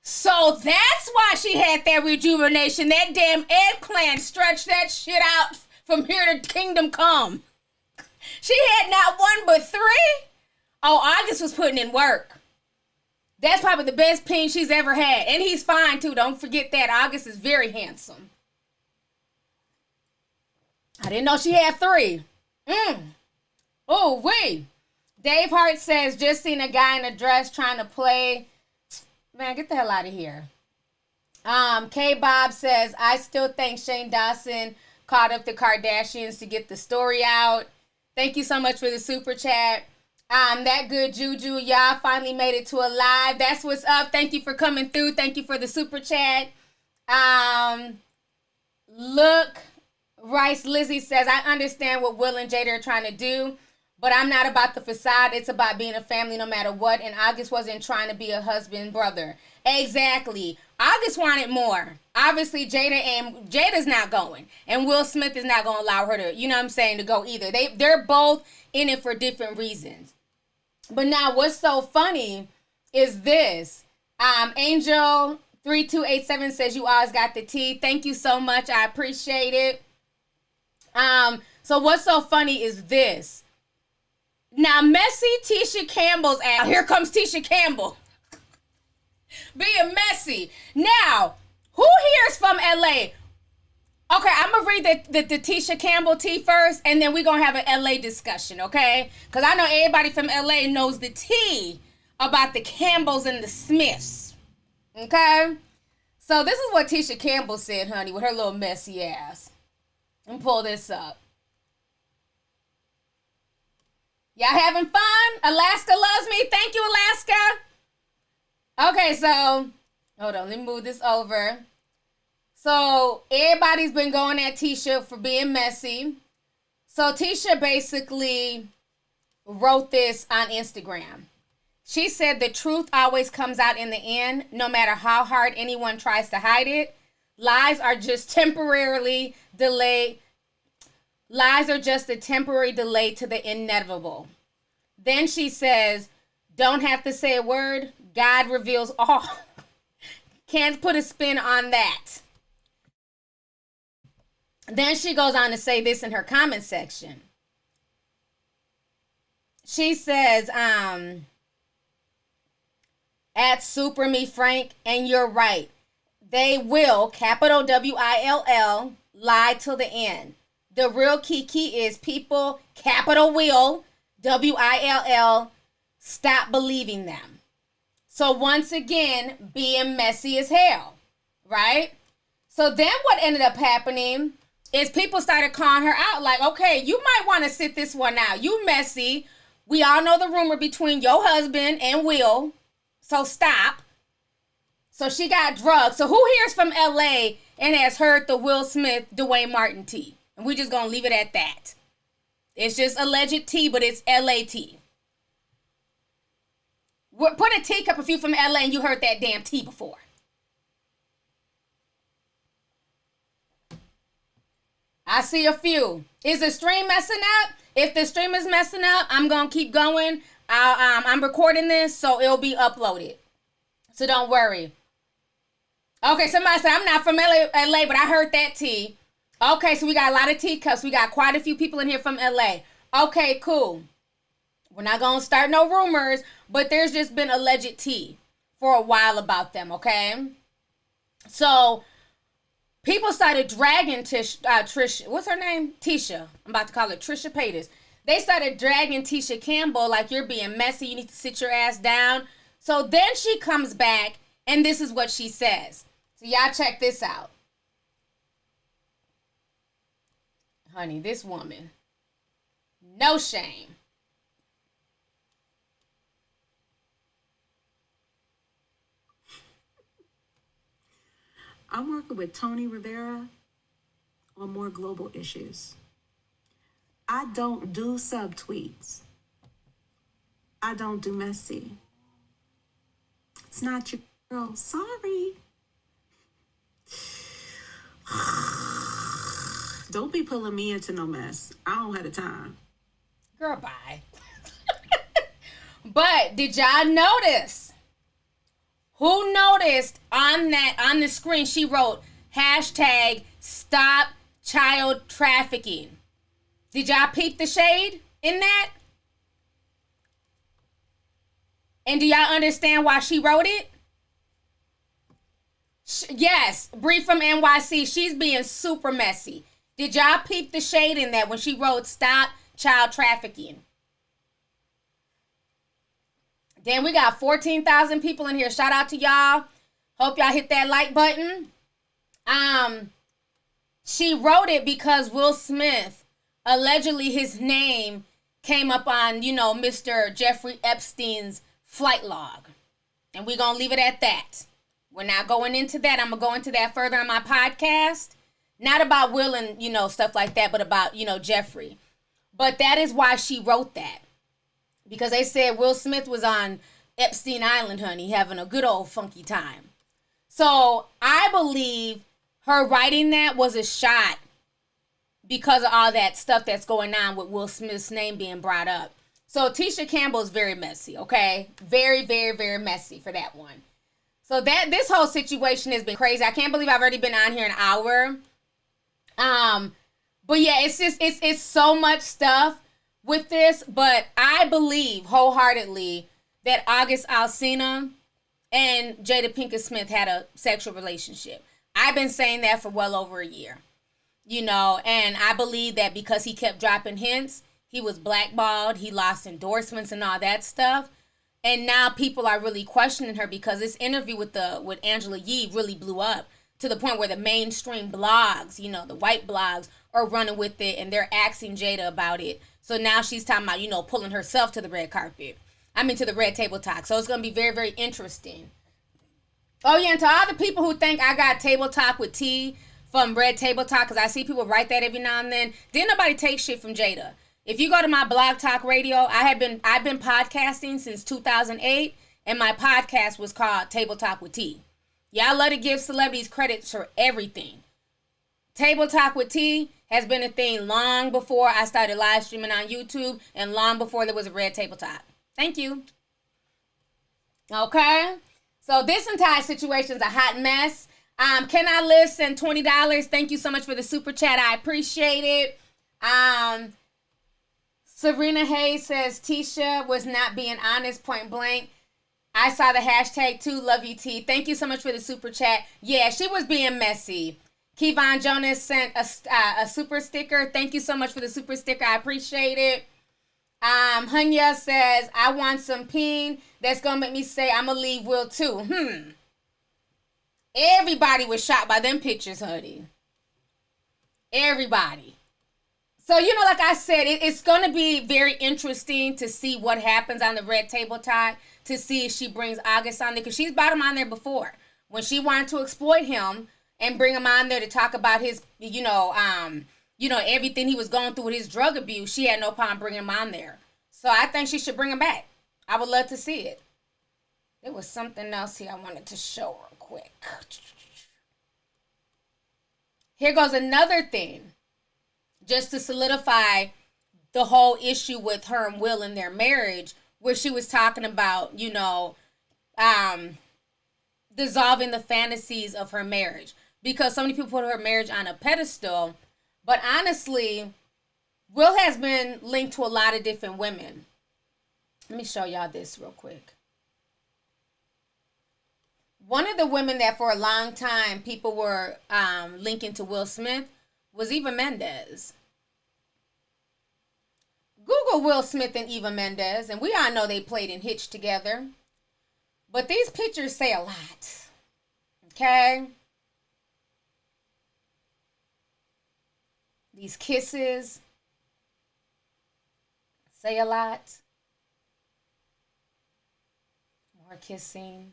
So that's why she had that rejuvenation. That damn eggplant stretched that shit out from here to kingdom come. She had not 1 but 3. Oh, August was putting in work. That's probably the best peen she's ever had. And he's fine too. Don't forget that. August is very handsome. I didn't know she had 3. Oh, wait. Dave Hart says, just seen a guy in a dress trying to play. Man, get the hell out of here. K-Bob says, I still think Shane Dawson caught up the Kardashians to get the story out. Thank you so much for the super chat. That good juju, y'all finally made it to a live. That's what's up. Thank you for coming through. Thank you for the super chat. Look, Rice Lizzie says, I understand what Will and Jada are trying to do, but I'm not about the facade. It's about being a family no matter what. And August wasn't trying to be a husband brother. Exactly. August wanted more. Obviously, Jada's not going. And Will Smith is not going to allow her to, you know what I'm saying, to go either. They're both in it for different reasons. But now what's so funny is this. Angel 3287 says you always got the tea. Thank you so much. I appreciate it. So what's so funny is this. Now, messy Tisha Campbell's ass. Here comes Tisha Campbell. Being messy. Now, who here is from LA? Okay, I'm going to read the Tisha Campbell tea first, and then we're going to have an LA discussion, okay? Because I know everybody from LA knows the tea about the Campbells and the Smiths, okay? So this is what Tisha Campbell said, honey, with her little messy ass. Let me pull this up. Y'all having fun? Alaska loves me. Thank you, Alaska. Okay, so, hold on. Let me move this over. So, everybody's been going at Tisha for being messy. So, Tisha basically wrote this on Instagram. She said, the truth always comes out in the end, no matter how hard anyone tries to hide it. Lies are just temporarily delayed. Lies are just a temporary delay to the inevitable. Then she says, don't have to say a word. God reveals all. Can't put a spin on that. Then she goes on to say this in her comment section. She says, at Super Me Frank, and you're right. They will, capital WILL, lie till the end. The real key is people, capital will, WILL, stop believing them. So once again, being messy as hell, right? So then what ended up happening is people started calling her out like, okay, you might want to sit this one out. You messy. We all know the rumor between your husband and Will. So stop. So she got drugged. So who here's from LA and has heard the Will Smith, Dwayne Martin tea? And we're just going to leave it at that. It's just alleged tea, but it's LA tea. Put a teacup if you from LA and you heard that damn tea before. I see a few. Is the stream messing up? If the stream is messing up, I'm going to keep going. I'm recording this, so it'll be uploaded. So don't worry. Okay, somebody said, I'm not from LA, but I heard that tea. Okay, so we got a lot of teacups. We got quite a few people in here from LA. Okay, cool. We're not going to start no rumors, but there's just been alleged tea for a while about them, okay? So people started dragging Trish, what's her name? Tisha. I'm about to call her Trisha Paytas. They started dragging Tisha Campbell like, you're being messy. You need to sit your ass down. So then she comes back, and this is what she says. So y'all check this out. Honey, this woman, no shame. I'm working with Tony Rivera on more global issues. I don't do subtweets. I don't do messy. It's not your girl. Sorry. Don't be pulling me into no mess. I don't have the time. Girl, bye. But did y'all notice? Who noticed on the screen she wrote hashtag stop child trafficking? Did y'all peep the shade in that? And do y'all understand why she wrote it? Yes, Bree from NYC, she's being super messy. Did y'all peep the shade in that when she wrote stop child trafficking? Then we got 14,000 people in here. Shout out to y'all. Hope y'all hit that like button. She wrote it because Will Smith, allegedly his name came up on, Mr. Jeffrey Epstein's flight log. And we're going to leave it at that. We're not going into that. I'm going to go into that further in my podcast. Not about Will and, stuff like that, but about, Jeffrey. But that is why she wrote that. Because they said Will Smith was on Epstein Island, honey, having a good old funky time. So I believe her writing that was a shot because of all that stuff that's going on with Will Smith's name being brought up. So Tisha Campbell is very messy, okay? Very, very, very messy for that one. So this whole situation has been crazy. I can't believe I've already been on here an hour. But yeah, it's so much stuff with this, but I believe wholeheartedly that August Alsina and Jada Pinkett Smith had a sexual relationship. I've been saying that for well over a year, and I believe that because he kept dropping hints, he was blackballed, he lost endorsements and all that stuff. And now people are really questioning her because this interview with Angela Yee really blew up to the point where the mainstream blogs, the white blogs, are running with it and they're asking Jada about it. So now she's talking about, pulling herself to the red carpet. To the red table talk. So it's going to be very, very interesting. Oh, yeah, and to all the people who think I got table talk with T from Red Table Talk, because I see people write that every now and then, didn't nobody take shit from Jada. If you go to my Blog Talk Radio, I've been podcasting since 2008, and my podcast was called Table Talk with T. Y'all love to give celebrities credit for everything. Table Talk with T has been a thing long before I started live streaming on YouTube and long before there was a Red Table Talk. Thank you. Okay? So this entire situation is a hot mess. Can I listen? $20. Thank you so much for the super chat. I appreciate it. Serena Hayes says Tisha was not being honest, point blank. I saw the hashtag too. Love you, T. Thank you so much for the super chat. Yeah, she was being messy. Kevon Jonas sent a super sticker. Thank you so much for the super sticker. I appreciate it. Hunya says, I want some peen that's gonna make me say I'm gonna leave Will too. Everybody was shocked by them pictures, honey. Everybody. So, you know, like I said, it's going to be very interesting to see what happens on the red table talk, to see if she brings August on there, because she's brought him on there before. When she wanted to exploit him and bring him on there to talk about his, everything he was going through with his drug abuse, she had no problem bringing him on there. So I think she should bring him back. I would love to see it. There was something else here I wanted to show real quick. Here goes another thing, just to solidify the whole issue with her and Will in their marriage, where she was talking about, dissolving the fantasies of her marriage. Because so many people put her marriage on a pedestal. But honestly, Will has been linked to a lot of different women. Let me show y'all this real quick. One of the women that for a long time people were linking to Will Smith was Eva Mendes. Google Will Smith and Eva Mendes, and we all know they played in Hitch together. But these pictures say a lot. Okay? These kisses say a lot. More kissing.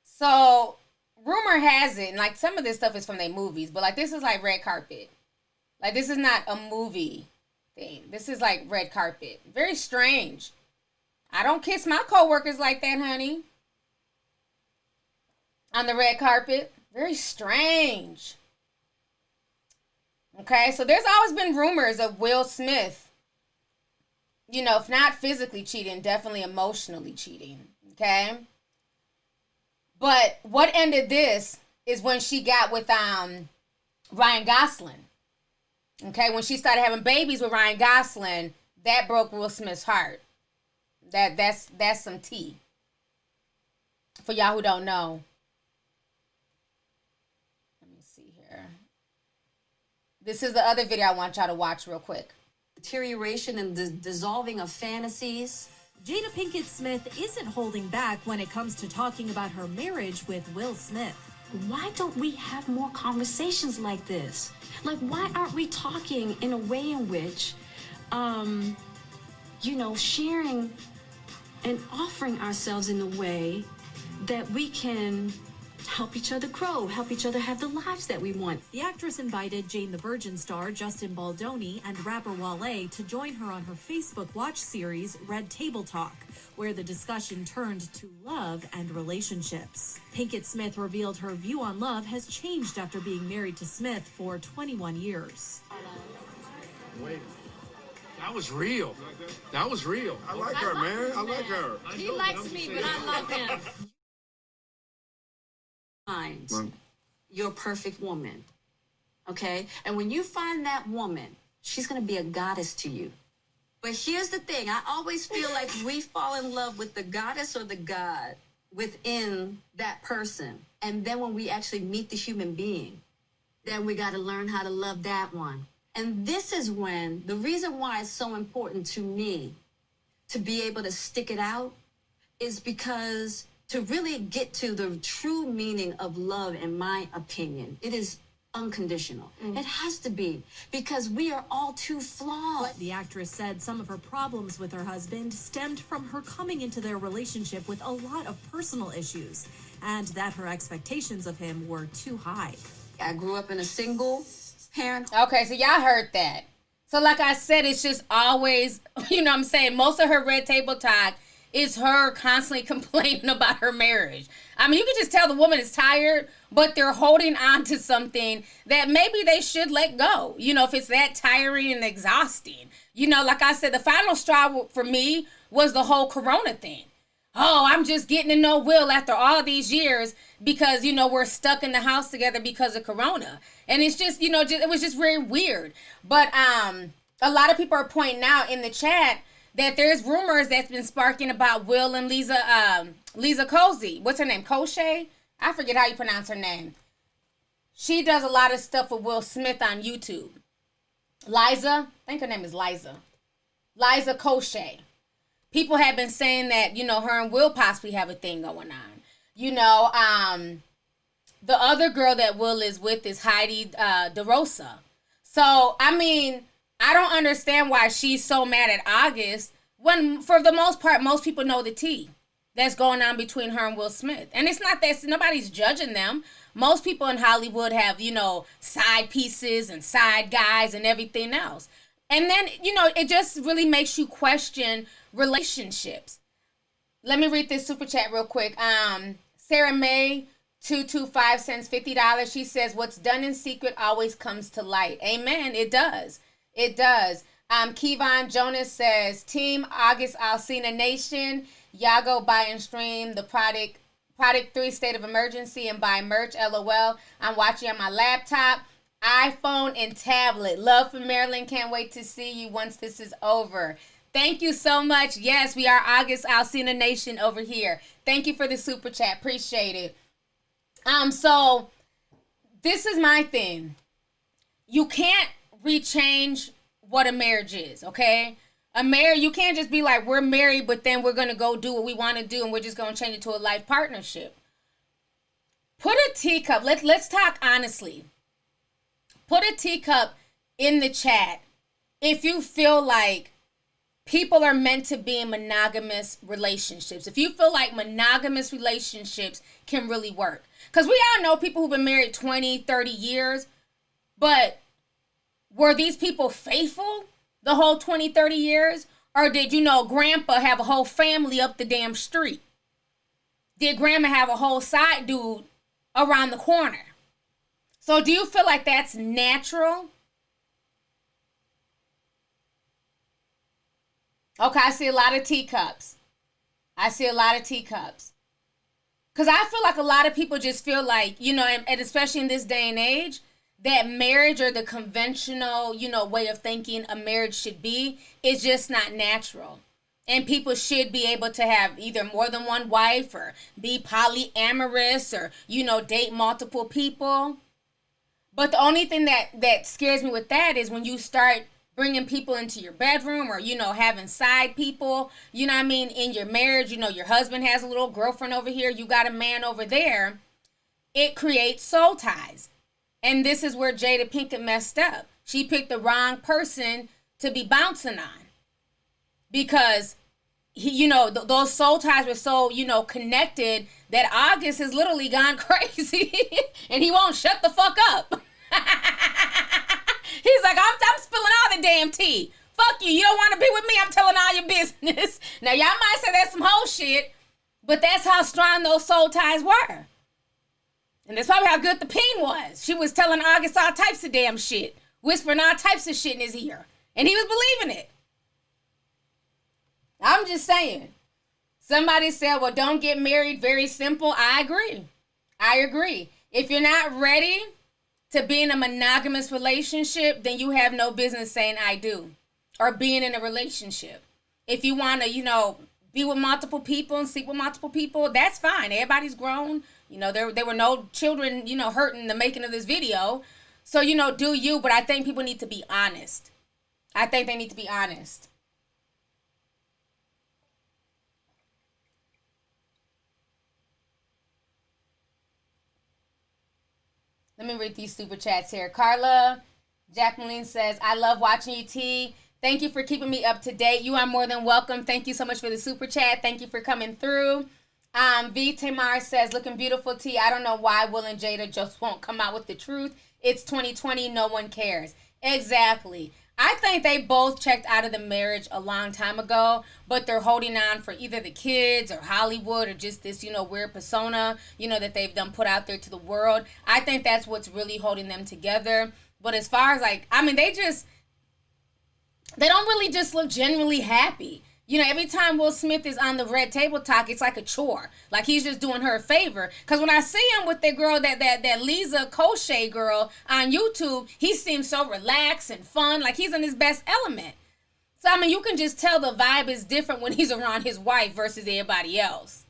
So, rumor has it, and like some of this stuff is from their movies, but like this is like red carpet. Like this is not a movie thing. This is like red carpet. Very strange. I don't kiss my coworkers like that, honey. On the red carpet. Very strange. Okay, so there's always been rumors of Will Smith, if not physically cheating, definitely emotionally cheating. Okay? But what ended this is when she got with Ryan Gosling. Okay, when she started having babies with Ryan Gosling, that broke Will Smith's heart. That's some tea. For y'all who don't know. Let me see here. This is the other video I want y'all to watch real quick. Deterioration and the dissolving of fantasies. Jada Pinkett Smith isn't holding back when it comes to talking about her marriage with Will Smith. Why don't we have more conversations like this? Like, why aren't we talking in a way in which, sharing and offering ourselves in a way that we can help each other grow, help each other have the lives that we want. The actress invited Jane the Virgin star Justin Baldoni and rapper Wale to join her on her Facebook Watch series Red Table Talk, where the discussion turned to love and relationships. Pinkett Smith revealed her view on love has changed after being married to Smith for 21 years. Wait, that was real. That was real. I like her, man. I like her. He likes me, but I love him. Find your perfect woman, okay? And when you find that woman, she's gonna be a goddess to you. But here's the thing. I always feel like we fall in love with the goddess or the god within that person. And then when we actually meet the human being, then we got to learn how to love that one. And this is when the reason why it's so important to me to be able to stick it out is because to really get to the true meaning of love, in my opinion, it is unconditional. It has to be, because we are all too flawed. The actress said some of her problems with her husband stemmed from her coming into their relationship with a lot of personal issues, and that her expectations of him were too high. I grew up in a single parent. Okay, so y'all heard that. So like I said, it's just always, most of her red table talk is her constantly complaining about her marriage. I mean, you can just tell the woman is tired, but they're holding on to something that maybe they should let go. If it's that tiring and exhausting. Like I said, the final straw for me was the whole Corona thing. Oh, I'm just getting to know Will after all these years because, we're stuck in the house together because of Corona. And it's just, it was just very weird. But a lot of people are pointing out in the chat that there's rumors that's been sparking about Will and Lisa Cozy. What's her name? Koshe? I forget how you pronounce her name. She does a lot of stuff with Will Smith on YouTube. Liza? I think her name is Liza. Liza Koshy. People have been saying that, you know, her and Will possibly have a thing going on. You know, the other girl that Will is with is Heidi DeRosa. So, I mean, I don't understand why she's so mad at August when, for the most part, most people know the tea that's going on between her and Will Smith. And it's not that nobody's judging them. Most people in Hollywood have, you know, side pieces and side guys and everything else. And then, you know, it just really makes you question relationships. Let me read this super chat real quick. Sarah May 225 cents, $50. She says, what's done in secret always comes to light. Amen. It does. It does. Kevon Jonas says, Team August Alsina Nation, y'all go buy and stream the Product 3 State of Emergency and buy merch. LOL. I'm watching on my laptop, iPhone, and tablet. Love from Maryland. Can't wait to see you once this is over. Thank you so much. Yes, we are August Alsina Nation over here. Thank you for the super chat. Appreciate it. So this is my thing. You can't rechange what a marriage is, okay? A marriage, you can't just be like, we're married, but then we're going to go do what we want to do and we're just going to change it to a life partnership. Put a teacup. Let's talk honestly. Put a teacup in the chat if you feel like people are meant to be in monogamous relationships. If you feel like monogamous relationships can really work. Because we all know people who've been married 20, 30 years. But were these people faithful the whole 20, 30 years? Or did, you know, grandpa have a whole family up the damn street? Did grandma have a whole side dude around the corner? So do you feel like that's natural? Okay, I see a lot of teacups. Because I feel like a lot of people just feel like, you know, and especially in this day and age, that marriage or the conventional, you know, way of thinking a marriage should be is just not natural. And people should be able to have either more than one wife or be polyamorous or, you know, date multiple people. But the only thing that scares me with that is when you start bringing people into your bedroom or, you know, having side people, you know what I mean, in your marriage. You know, your husband has a little girlfriend over here, you got a man over there. It creates soul ties. And this is where Jada Pinkett messed up. She picked the wrong person to be bouncing on. Because, you know, those soul ties were so, you know, connected that August has literally gone crazy. And he won't shut the fuck up. He's like, I'm spilling all the damn tea. Fuck you. You don't want to be with me. I'm telling all your business. Now, y'all might say that's some whole shit, but that's how strong those soul ties were. And that's probably how good the peen was. She was telling August all types of damn shit, whispering all types of shit in his ear. And he was believing it. I'm just saying. Somebody said, well, don't get married. Very simple. I agree. If you're not ready to be in a monogamous relationship, then you have no business saying I do or being in a relationship. If you want to, you know, be with multiple people and sleep with multiple people, that's fine. Everybody's grown. You know, there were no children, you know, hurt in the making of this video. So, you know, do you, but I think people need to be honest. I think they need to be honest. Let me read these super chats here. Carla Jacqueline says, I love watching you, T. Thank you for keeping me up to date. You are more than welcome. Thank you so much for the super chat. Thank you for coming through. V. Tamar says, looking beautiful, T. I don't know why Will and Jada just won't come out with the truth. It's 2020. No one cares. Exactly. I think they both checked out of the marriage a long time ago, but they're holding on for either the kids or Hollywood or just this, you know, weird persona, you know, that they've done put out there to the world. I think that's what's really holding them together. But as far as like, I mean, they don't really just look genuinely happy. You know, every time Will Smith is on the Red Table Talk, it's like a chore. Like he's just doing her a favor. Because when I see him with that girl, that Lisa Koshy girl on YouTube, he seems so relaxed and fun. Like he's in his best element. So, I mean, you can just tell the vibe is different when he's around his wife versus everybody else.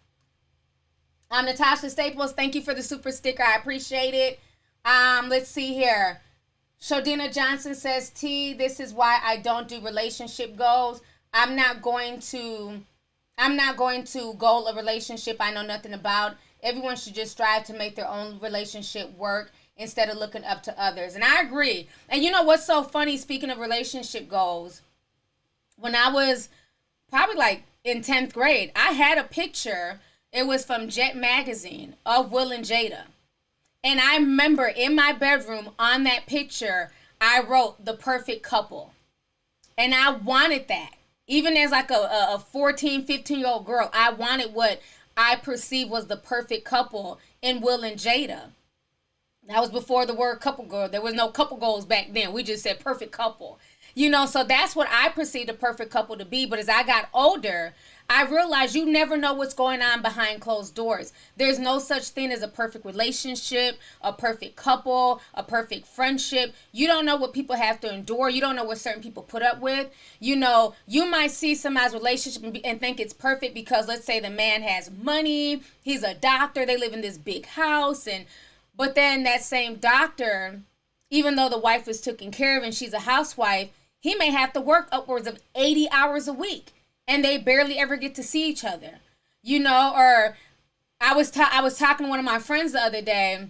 Natasha Staples, thank you for the super sticker. I appreciate it. Let's see here. Shodina Johnson says, T, this is why I don't do relationship goals. I'm not going to goal a relationship I know nothing about. Everyone should just strive to make their own relationship work instead of looking up to others. And I agree. And you know what's so funny, speaking of relationship goals, when I was probably like in 10th grade, I had a picture. It was from Jet Magazine of Will and Jada. And I remember in my bedroom on that picture, I wrote the perfect couple. And I wanted that. Even as like a 14, 15-year-old girl, I wanted what I perceived was the perfect couple in Will and Jada. That was before the word couple goal. There was no couple goals back then. We just said perfect couple. You know, so that's what I perceived a perfect couple to be. But as I got older, I realized you never know what's going on behind closed doors. There's no such thing as a perfect relationship, a perfect couple, a perfect friendship. You don't know what people have to endure. You don't know what certain people put up with. You know, you might see somebody's relationship and think it's perfect because, let's say, the man has money, he's a doctor, they live in this big house, but then that same doctor, even though the wife is taken care of and she's a housewife, he may have to work upwards of 80 hours a week. And they barely ever get to see each other, you know. Or I was talking to one of my friends the other day,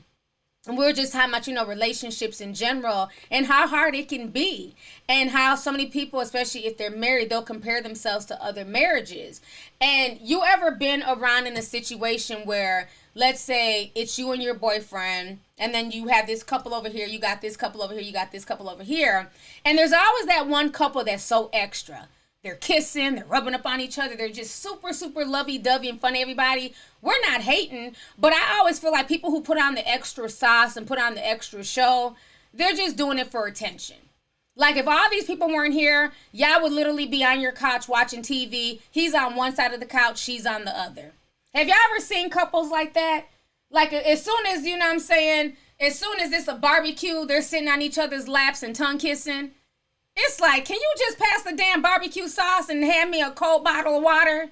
and we were just talking about, you know, relationships in general and how hard it can be, and how so many people, especially if they're married, they'll compare themselves to other marriages. And you ever been around in a situation where, let's say, it's you and your boyfriend, and then you have this couple over here, you got this couple over here, you got this couple over here, and there's always that one couple that's so extra. They're kissing, they're rubbing up on each other. They're just super, super lovey-dovey and fun to everybody. We're not hating, but I always feel like people who put on the extra sauce and put on the extra show, they're just doing it for attention. Like, if all these people weren't here, y'all would literally be on your couch watching TV. He's on one side of the couch, she's on the other. Have y'all ever seen couples like that? Like, as soon as, you know what I'm saying, as soon as it's a barbecue, they're sitting on each other's laps and tongue kissing. It's like, can you just pass the damn barbecue sauce and hand me a cold bottle of water?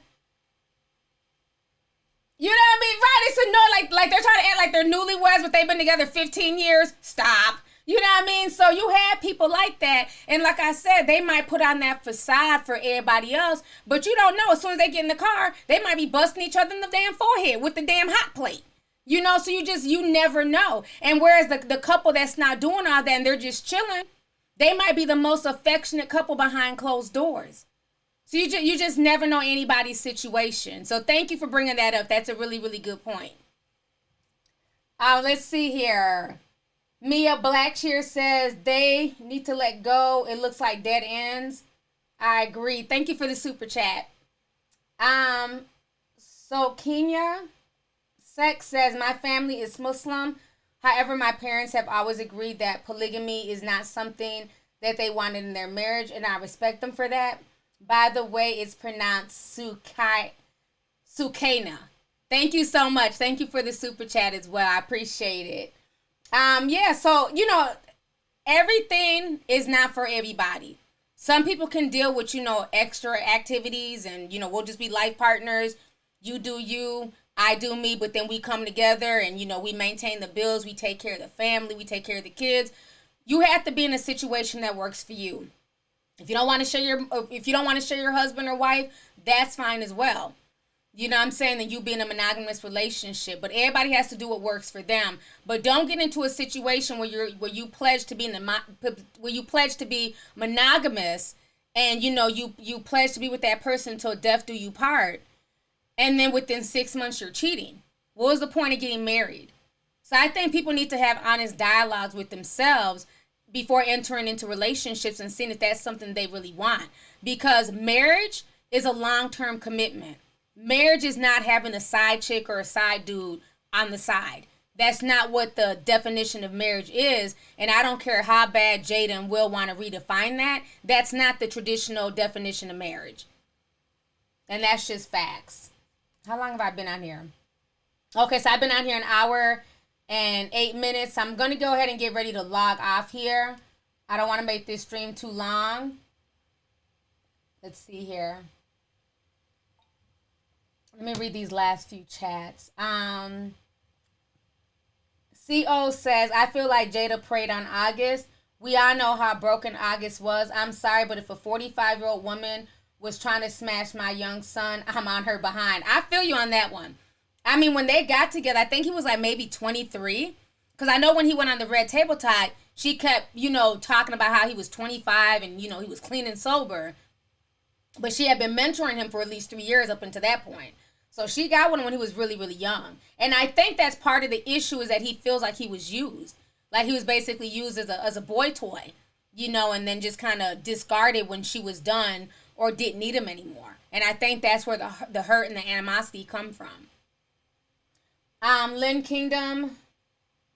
You know what I mean? Right? It's annoying. Like they're trying to act like they're newlyweds, but they've been together 15 years. Stop. You know what I mean? So you have people like that. And like I said, they might put on that facade for everybody else, but you don't know. As soon as they get in the car, they might be busting each other in the damn forehead with the damn hot plate. You know, so you never know. And whereas the couple that's not doing all that and they're just chilling, they might be the most affectionate couple behind closed doors. So you just never know anybody's situation. So thank you for bringing that up. That's a really, really good point. Let's see here. Mia Blackshear says they need to let go. It looks like dead ends. I agree. Thank you for the super chat. So Kenya Sex says my family is Muslim. However, my parents have always agreed that polygamy is not something that they wanted in their marriage, and I respect them for that. By the way, it's pronounced Sukena. Thank you so much. Thank you for the super chat as well. I appreciate it. Yeah, so, you know, everything is not for everybody. Some people can deal with, you know, extra activities and, you know, we'll just be life partners. You do you. I do me, but then we come together and, you know, we maintain the bills, we take care of the family, we take care of the kids. You have to be in a situation that works for you. If you don't want to share your husband or wife, that's fine as well. You know what I'm saying? Then you be in a monogamous relationship, but everybody has to do what works for them. But don't get into a situation where you pledge to be monogamous, and you know you pledge to be with that person until death do you part. And then within 6 months, you're cheating. What was the point of getting married? So I think people need to have honest dialogues with themselves before entering into relationships and seeing if that's something they really want. Because marriage is a long-term commitment. Marriage is not having a side chick or a side dude on the side. That's not what the definition of marriage is. And I don't care how bad Jada and Will want to redefine that. That's not the traditional definition of marriage. And that's just facts. How long have I been on here? Okay, so I've been on here 1 hour and 8 minutes. I'm going to go ahead and get ready to log off here. I don't want to make this stream too long. Let's see here. Let me read these last few chats. CO says, I feel like Jada preyed on August. We all know how broken August was. I'm sorry, but if a 45-year-old woman was trying to smash my young son. I'm on her behind. I feel you on that one. I mean, when they got together, I think he was like maybe 23. Because I know when he went on the Red Table Talk, she kept, talking about how he was 25 and, he was clean and sober. But she had been mentoring him for at least 3 years up until that point. So she got one when he was really, really young. And I think that's part of the issue is that he feels like he was used. Like he was basically used as a boy toy, and then just kind of discarded when she was done or didn't need him anymore. And I think that's where the hurt and the animosity come from. Lynn Kingdom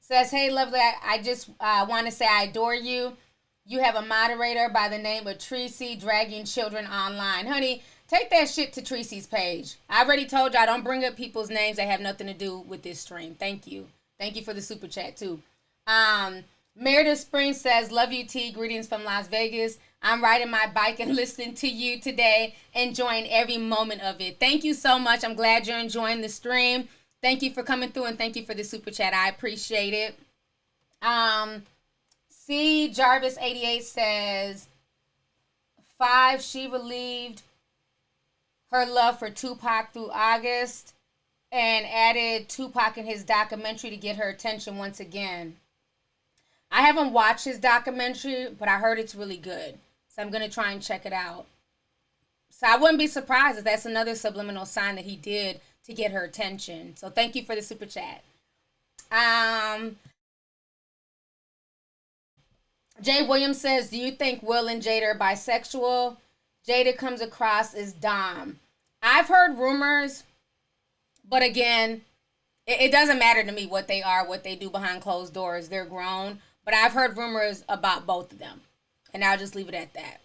says, hey, lovely, I just want to say I adore you. You have a moderator by the name of Tracy dragging children online. Honey, take that shit to Tracy's page. I already told y'all, don't bring up people's names that have nothing to do with this stream. Thank you. Thank you for the super chat, too. Meredith Springs says, love you, T. Greetings from Las Vegas. I'm riding my bike and listening to you today, enjoying every moment of it. Thank you so much. I'm glad you're enjoying the stream. Thank you for coming through and thank you for the super chat. I appreciate it. C. Jarvis 88 says, 5, she relieved her love for Tupac through August and added Tupac in his documentary to get her attention once again. I haven't watched his documentary, but I heard it's really good. So I'm going to try and check it out. So I wouldn't be surprised if that's another subliminal sign that he did to get her attention. So thank you for the super chat. Jay Williams says, do you think Will and Jada are bisexual? Jada comes across as dom. I've heard rumors, but again, it doesn't matter to me what they are, what they do behind closed doors. They're grown. But I've heard rumors about both of them. And I'll just leave it at that.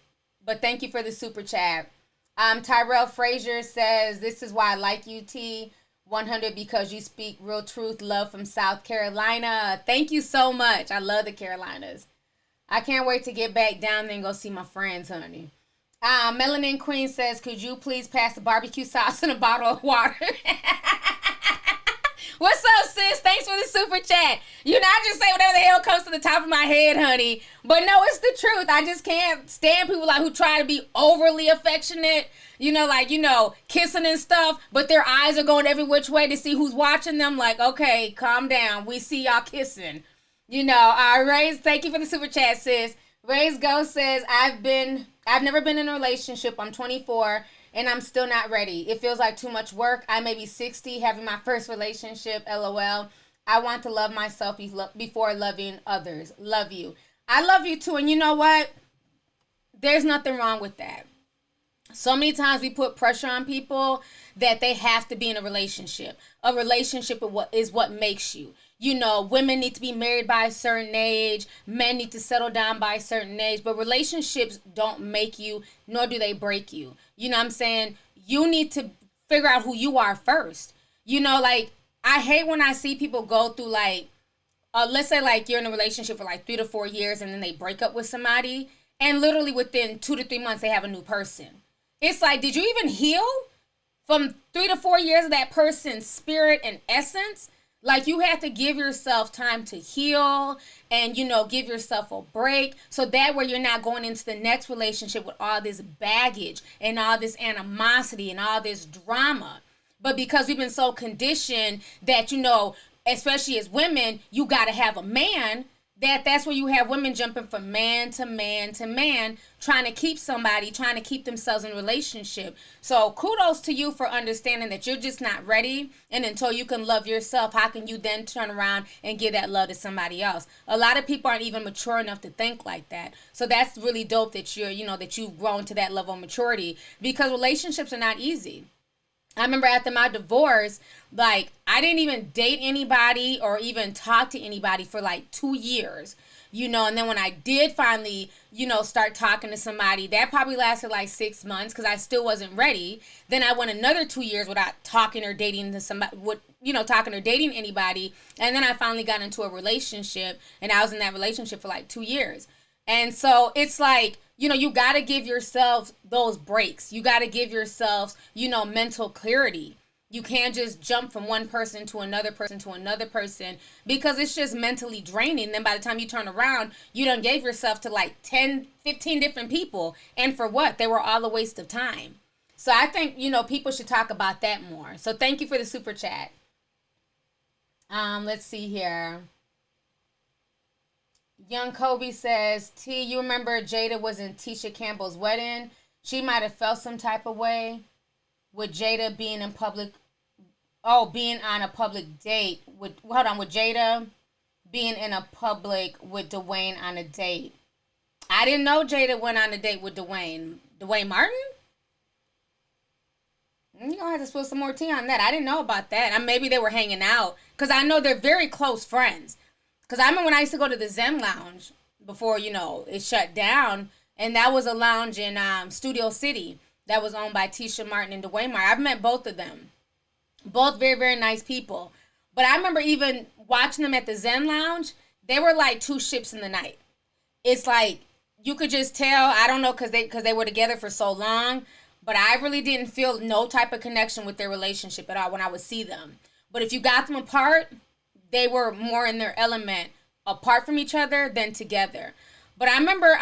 But thank you for the super chat. Tyrell Frazier says, this is why I like you, T. 100 because you speak real truth. Love from South Carolina. Thank you so much. I love the Carolinas. I can't wait to get back down there and go see my friends, honey. Melanin Queen says, could you please pass the barbecue sauce in a bottle of water? What's up, sis? Thanks for the super chat. I just say whatever the hell comes to the top of my head, honey. But no, it's the truth. I just can't stand people who try to be overly affectionate. Kissing and stuff. But their eyes are going every which way to see who's watching them. Like, okay, calm down. We see y'all kissing. Raise, thank you for the super chat, sis. Raise Go says, I've never been in a relationship. I'm 24. And I'm still not ready. It feels like too much work. I may be 60, having my first relationship, LOL. I want to love myself before loving others. Love you. I love you too. And you know what? There's nothing wrong with that. So many times we put pressure on people that they have to be in a relationship. A relationship is what makes you. Women need to be married by a certain age. Men need to settle down by a certain age. But relationships don't make you, nor do they break you. You know what I'm saying? You need to figure out who you are first. I hate when I see people go through let's say you're in a relationship for 3 to 4 years and then they break up with somebody. And literally within 2 to 3 months, they have a new person. It's like, did you even heal from 3 to 4 years of that person's spirit and essence? You have to give yourself time to heal and, give yourself a break. So that way you're not going into the next relationship with all this baggage and all this animosity and all this drama. But because we've been so conditioned that, especially as women, you got to have a man, that's where you have women jumping from man to man to man, trying to keep somebody, trying to keep themselves in a relationship. So kudos to you for understanding that you're just not ready. And until you can love yourself, how can you then turn around and give that love to somebody else? A lot of people aren't even mature enough to think like that. So that's really dope that that you've grown to that level of maturity, because relationships are not easy. I remember after my divorce, I didn't even date anybody or even talk to anybody for 2 years, and then when I did finally, start talking to somebody, that probably lasted 6 months because I still wasn't ready. Then I went another 2 years without talking or dating to somebody, talking or dating anybody. And then I finally got into a relationship, and I was in that relationship for 2 years. And so it's you got to give yourself those breaks. You got to give yourselves, mental clarity. You can't just jump from one person to another person to another person, because it's just mentally draining. Then by the time you turn around, you done gave yourself to like 10, 15 different people. And for what? They were all a waste of time. So I think, people should talk about that more. So thank you for the super chat. Let's see here. Young Kobe says, T, you remember Jada was in Tisha Campbell's wedding? She might have felt some type of way with Jada being in public. Oh, being on a public date with Jada being in a public with Dwayne on a date. I didn't know Jada went on a date with Dwayne. Dwayne Martin? You're going to have to spill some more tea on that. I didn't know about that. Maybe they were hanging out. Because I know they're very close friends. Because I remember when I used to go to the Zen Lounge before, it shut down. And that was a lounge in Studio City that was owned by Tisha Martin and Dwayne Martin. I've met both of them. Both very, very nice people. But I remember even watching them at the Zen Lounge. They were like two ships in the night. It's like, you could just tell. I don't know, because they were together for so long. But I really didn't feel no type of connection with their relationship at all when I would see them. But if you got them apart, they were more in their element apart from each other than together. But I remember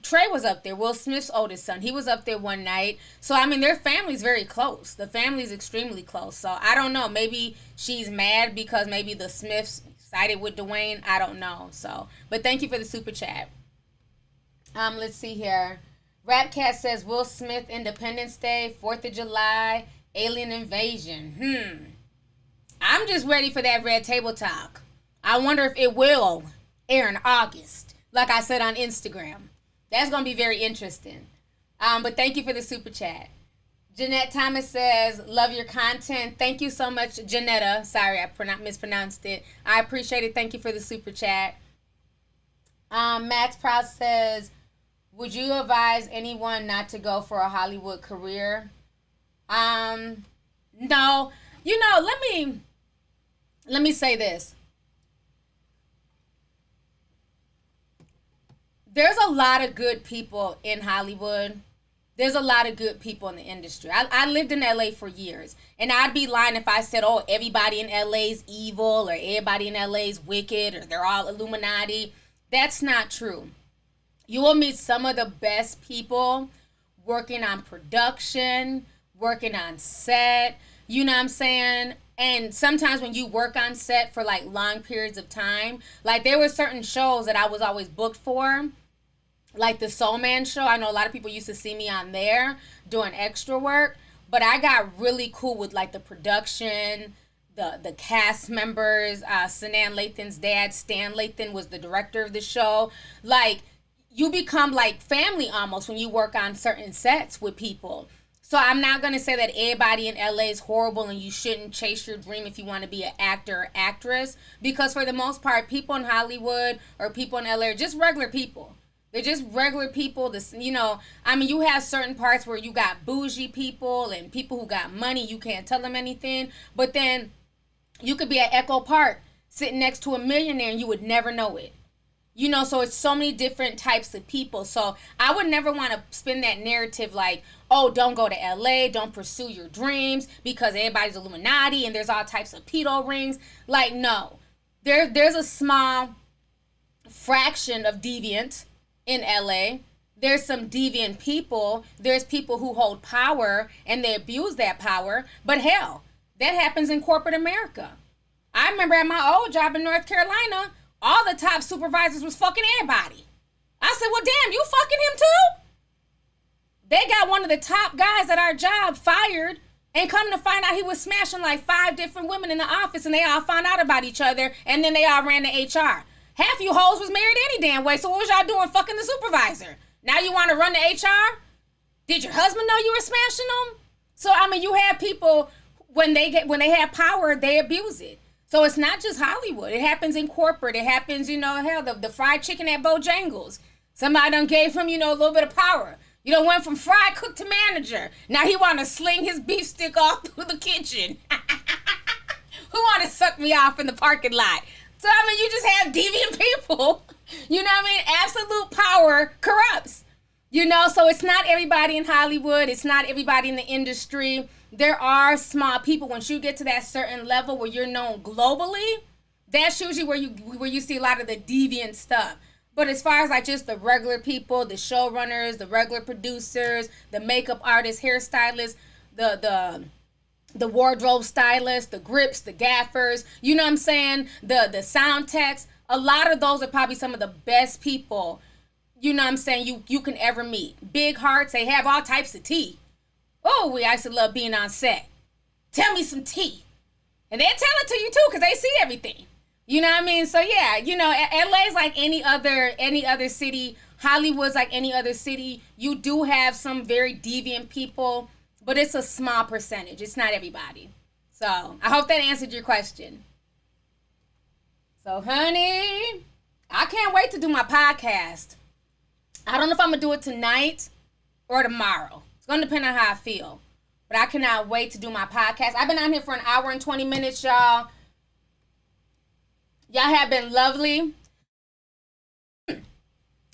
Trey was up there, Will Smith's oldest son. He was up there one night. So, their family's very close. The family's extremely close. So, I don't know. Maybe she's mad because maybe the Smiths sided with Dwayne. I don't know. So, but thank you for the super chat. Let's see here. Rapcat says, Will Smith, Independence Day, 4th of July, alien invasion. I'm just ready for that red table talk. I wonder if it will air in August, like I said on Instagram. That's going to be very interesting. But thank you for the super chat. Jeanette Thomas says, love your content. Thank you so much, Janetta. Sorry, I mispronounced it. I appreciate it. Thank you for the super chat. Max Proud says, would you advise anyone not to go for a Hollywood career? No. Let me say this. There's a lot of good people in Hollywood. There's a lot of good people in the industry. I lived in LA for years. And I'd be lying if I said, everybody in LA's evil or everybody in LA's wicked or they're all Illuminati. That's not true. You will meet some of the best people working on production, working on set, you know what I'm saying? And sometimes when you work on set for like long periods of time, like there were certain shows that I was always booked for, like the Soul Man show. I know a lot of people used to see me on there doing extra work, but I got really cool with like the production, the cast members. Sanan Lathan's dad, Stan Lathan, was the director of the show. Like, you become like family almost when you work on certain sets with people. So I'm not going to say that everybody in LA is horrible and you shouldn't chase your dream if you want to be an actor or actress. Because for the most part, people in Hollywood or people in LA are just regular people. They're just regular people. You have certain parts where you got bougie people and people who got money. You can't tell them anything. But then you could be at Echo Park sitting next to a millionaire and you would never know it. So it's so many different types of people. So I would never want to spin that narrative like, don't go to LA, don't pursue your dreams because everybody's Illuminati and there's all types of pedo rings. Like, no. There's a small fraction of deviant in LA. There's some deviant people. There's people who hold power and they abuse that power. But hell, that happens in corporate America. I remember at my old job in North Carolina, all the top supervisors was fucking everybody. I said, well, damn, you fucking him too? They got one of the top guys at our job fired, and come to find out he was smashing like 5 different women in the office, and they all found out about each other, and then they all ran to HR. Half you hoes was married any damn way, so what was y'all doing fucking the supervisor? Now you want to run to HR? Did your husband know you were smashing them? So, you have people, when they have power, they abuse it. So it's not just Hollywood. It happens in corporate. It happens, the fried chicken at Bojangles. Somebody done gave him, a little bit of power. Went from fried cook to manager. Now he want to sling his beef stick off through the kitchen. Who want to suck me off in the parking lot? So, you just have deviant people. Absolute power corrupts. So it's not everybody in Hollywood. It's not everybody in the industry. there are small people. Once you get to that certain level where you're known globally, that's usually where you see a lot of the deviant stuff. But as far as like just the regular people, the showrunners, the regular producers, the makeup artists, hairstylists, the wardrobe stylists, the grips, the gaffers, you know what I'm saying? The sound techs, a lot of those are probably some of the best people, you know what I'm saying, you can ever meet. Big hearts, they have all types of tea. Oh, we used to love being on set. Tell me some tea. And they'll tell it to you too, because they see everything. You know what I mean? So yeah, you know, LA's like any other city. Hollywood's like any other city. You do have some very deviant people, but it's a small percentage. It's not everybody. So I hope that answered your question. So honey, I can't wait to do my podcast. I don't know if I'm gonna do it tonight or tomorrow. It's gonna depend on how I feel. But I cannot wait to do my podcast. I've been on here for an hour and 20 minutes, y'all. Y'all have been lovely.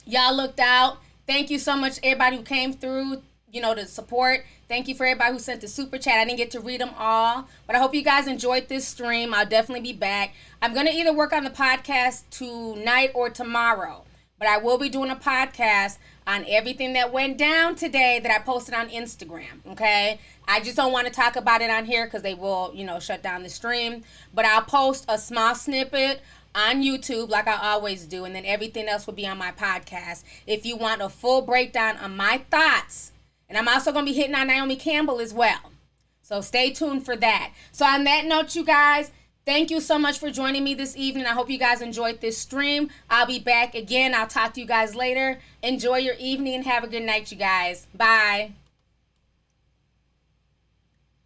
Y'all looked out. Thank you so much, everybody who came through, you know, to support. Thank you for everybody who sent the super chat. I didn't get to read them all, but I hope you guys enjoyed this stream. I'll definitely be back. I'm going to either work on the podcast tonight or tomorrow, but I will be doing a podcast on everything that went down today that I posted on Instagram, okay? I just don't want to talk about it on here because they will, you know, shut down the stream. But I'll post a small snippet on YouTube like I always do, and then everything else will be on my podcast. If you want a full breakdown on my thoughts, and I'm also going to be hitting on Naomi Campbell as well. So stay tuned for that. So on that note, you guys, thank you so much for joining me this evening. I hope you guys enjoyed this stream. I'll be back again. I'll talk to you guys later. Enjoy your evening and have a good night, you guys. Bye.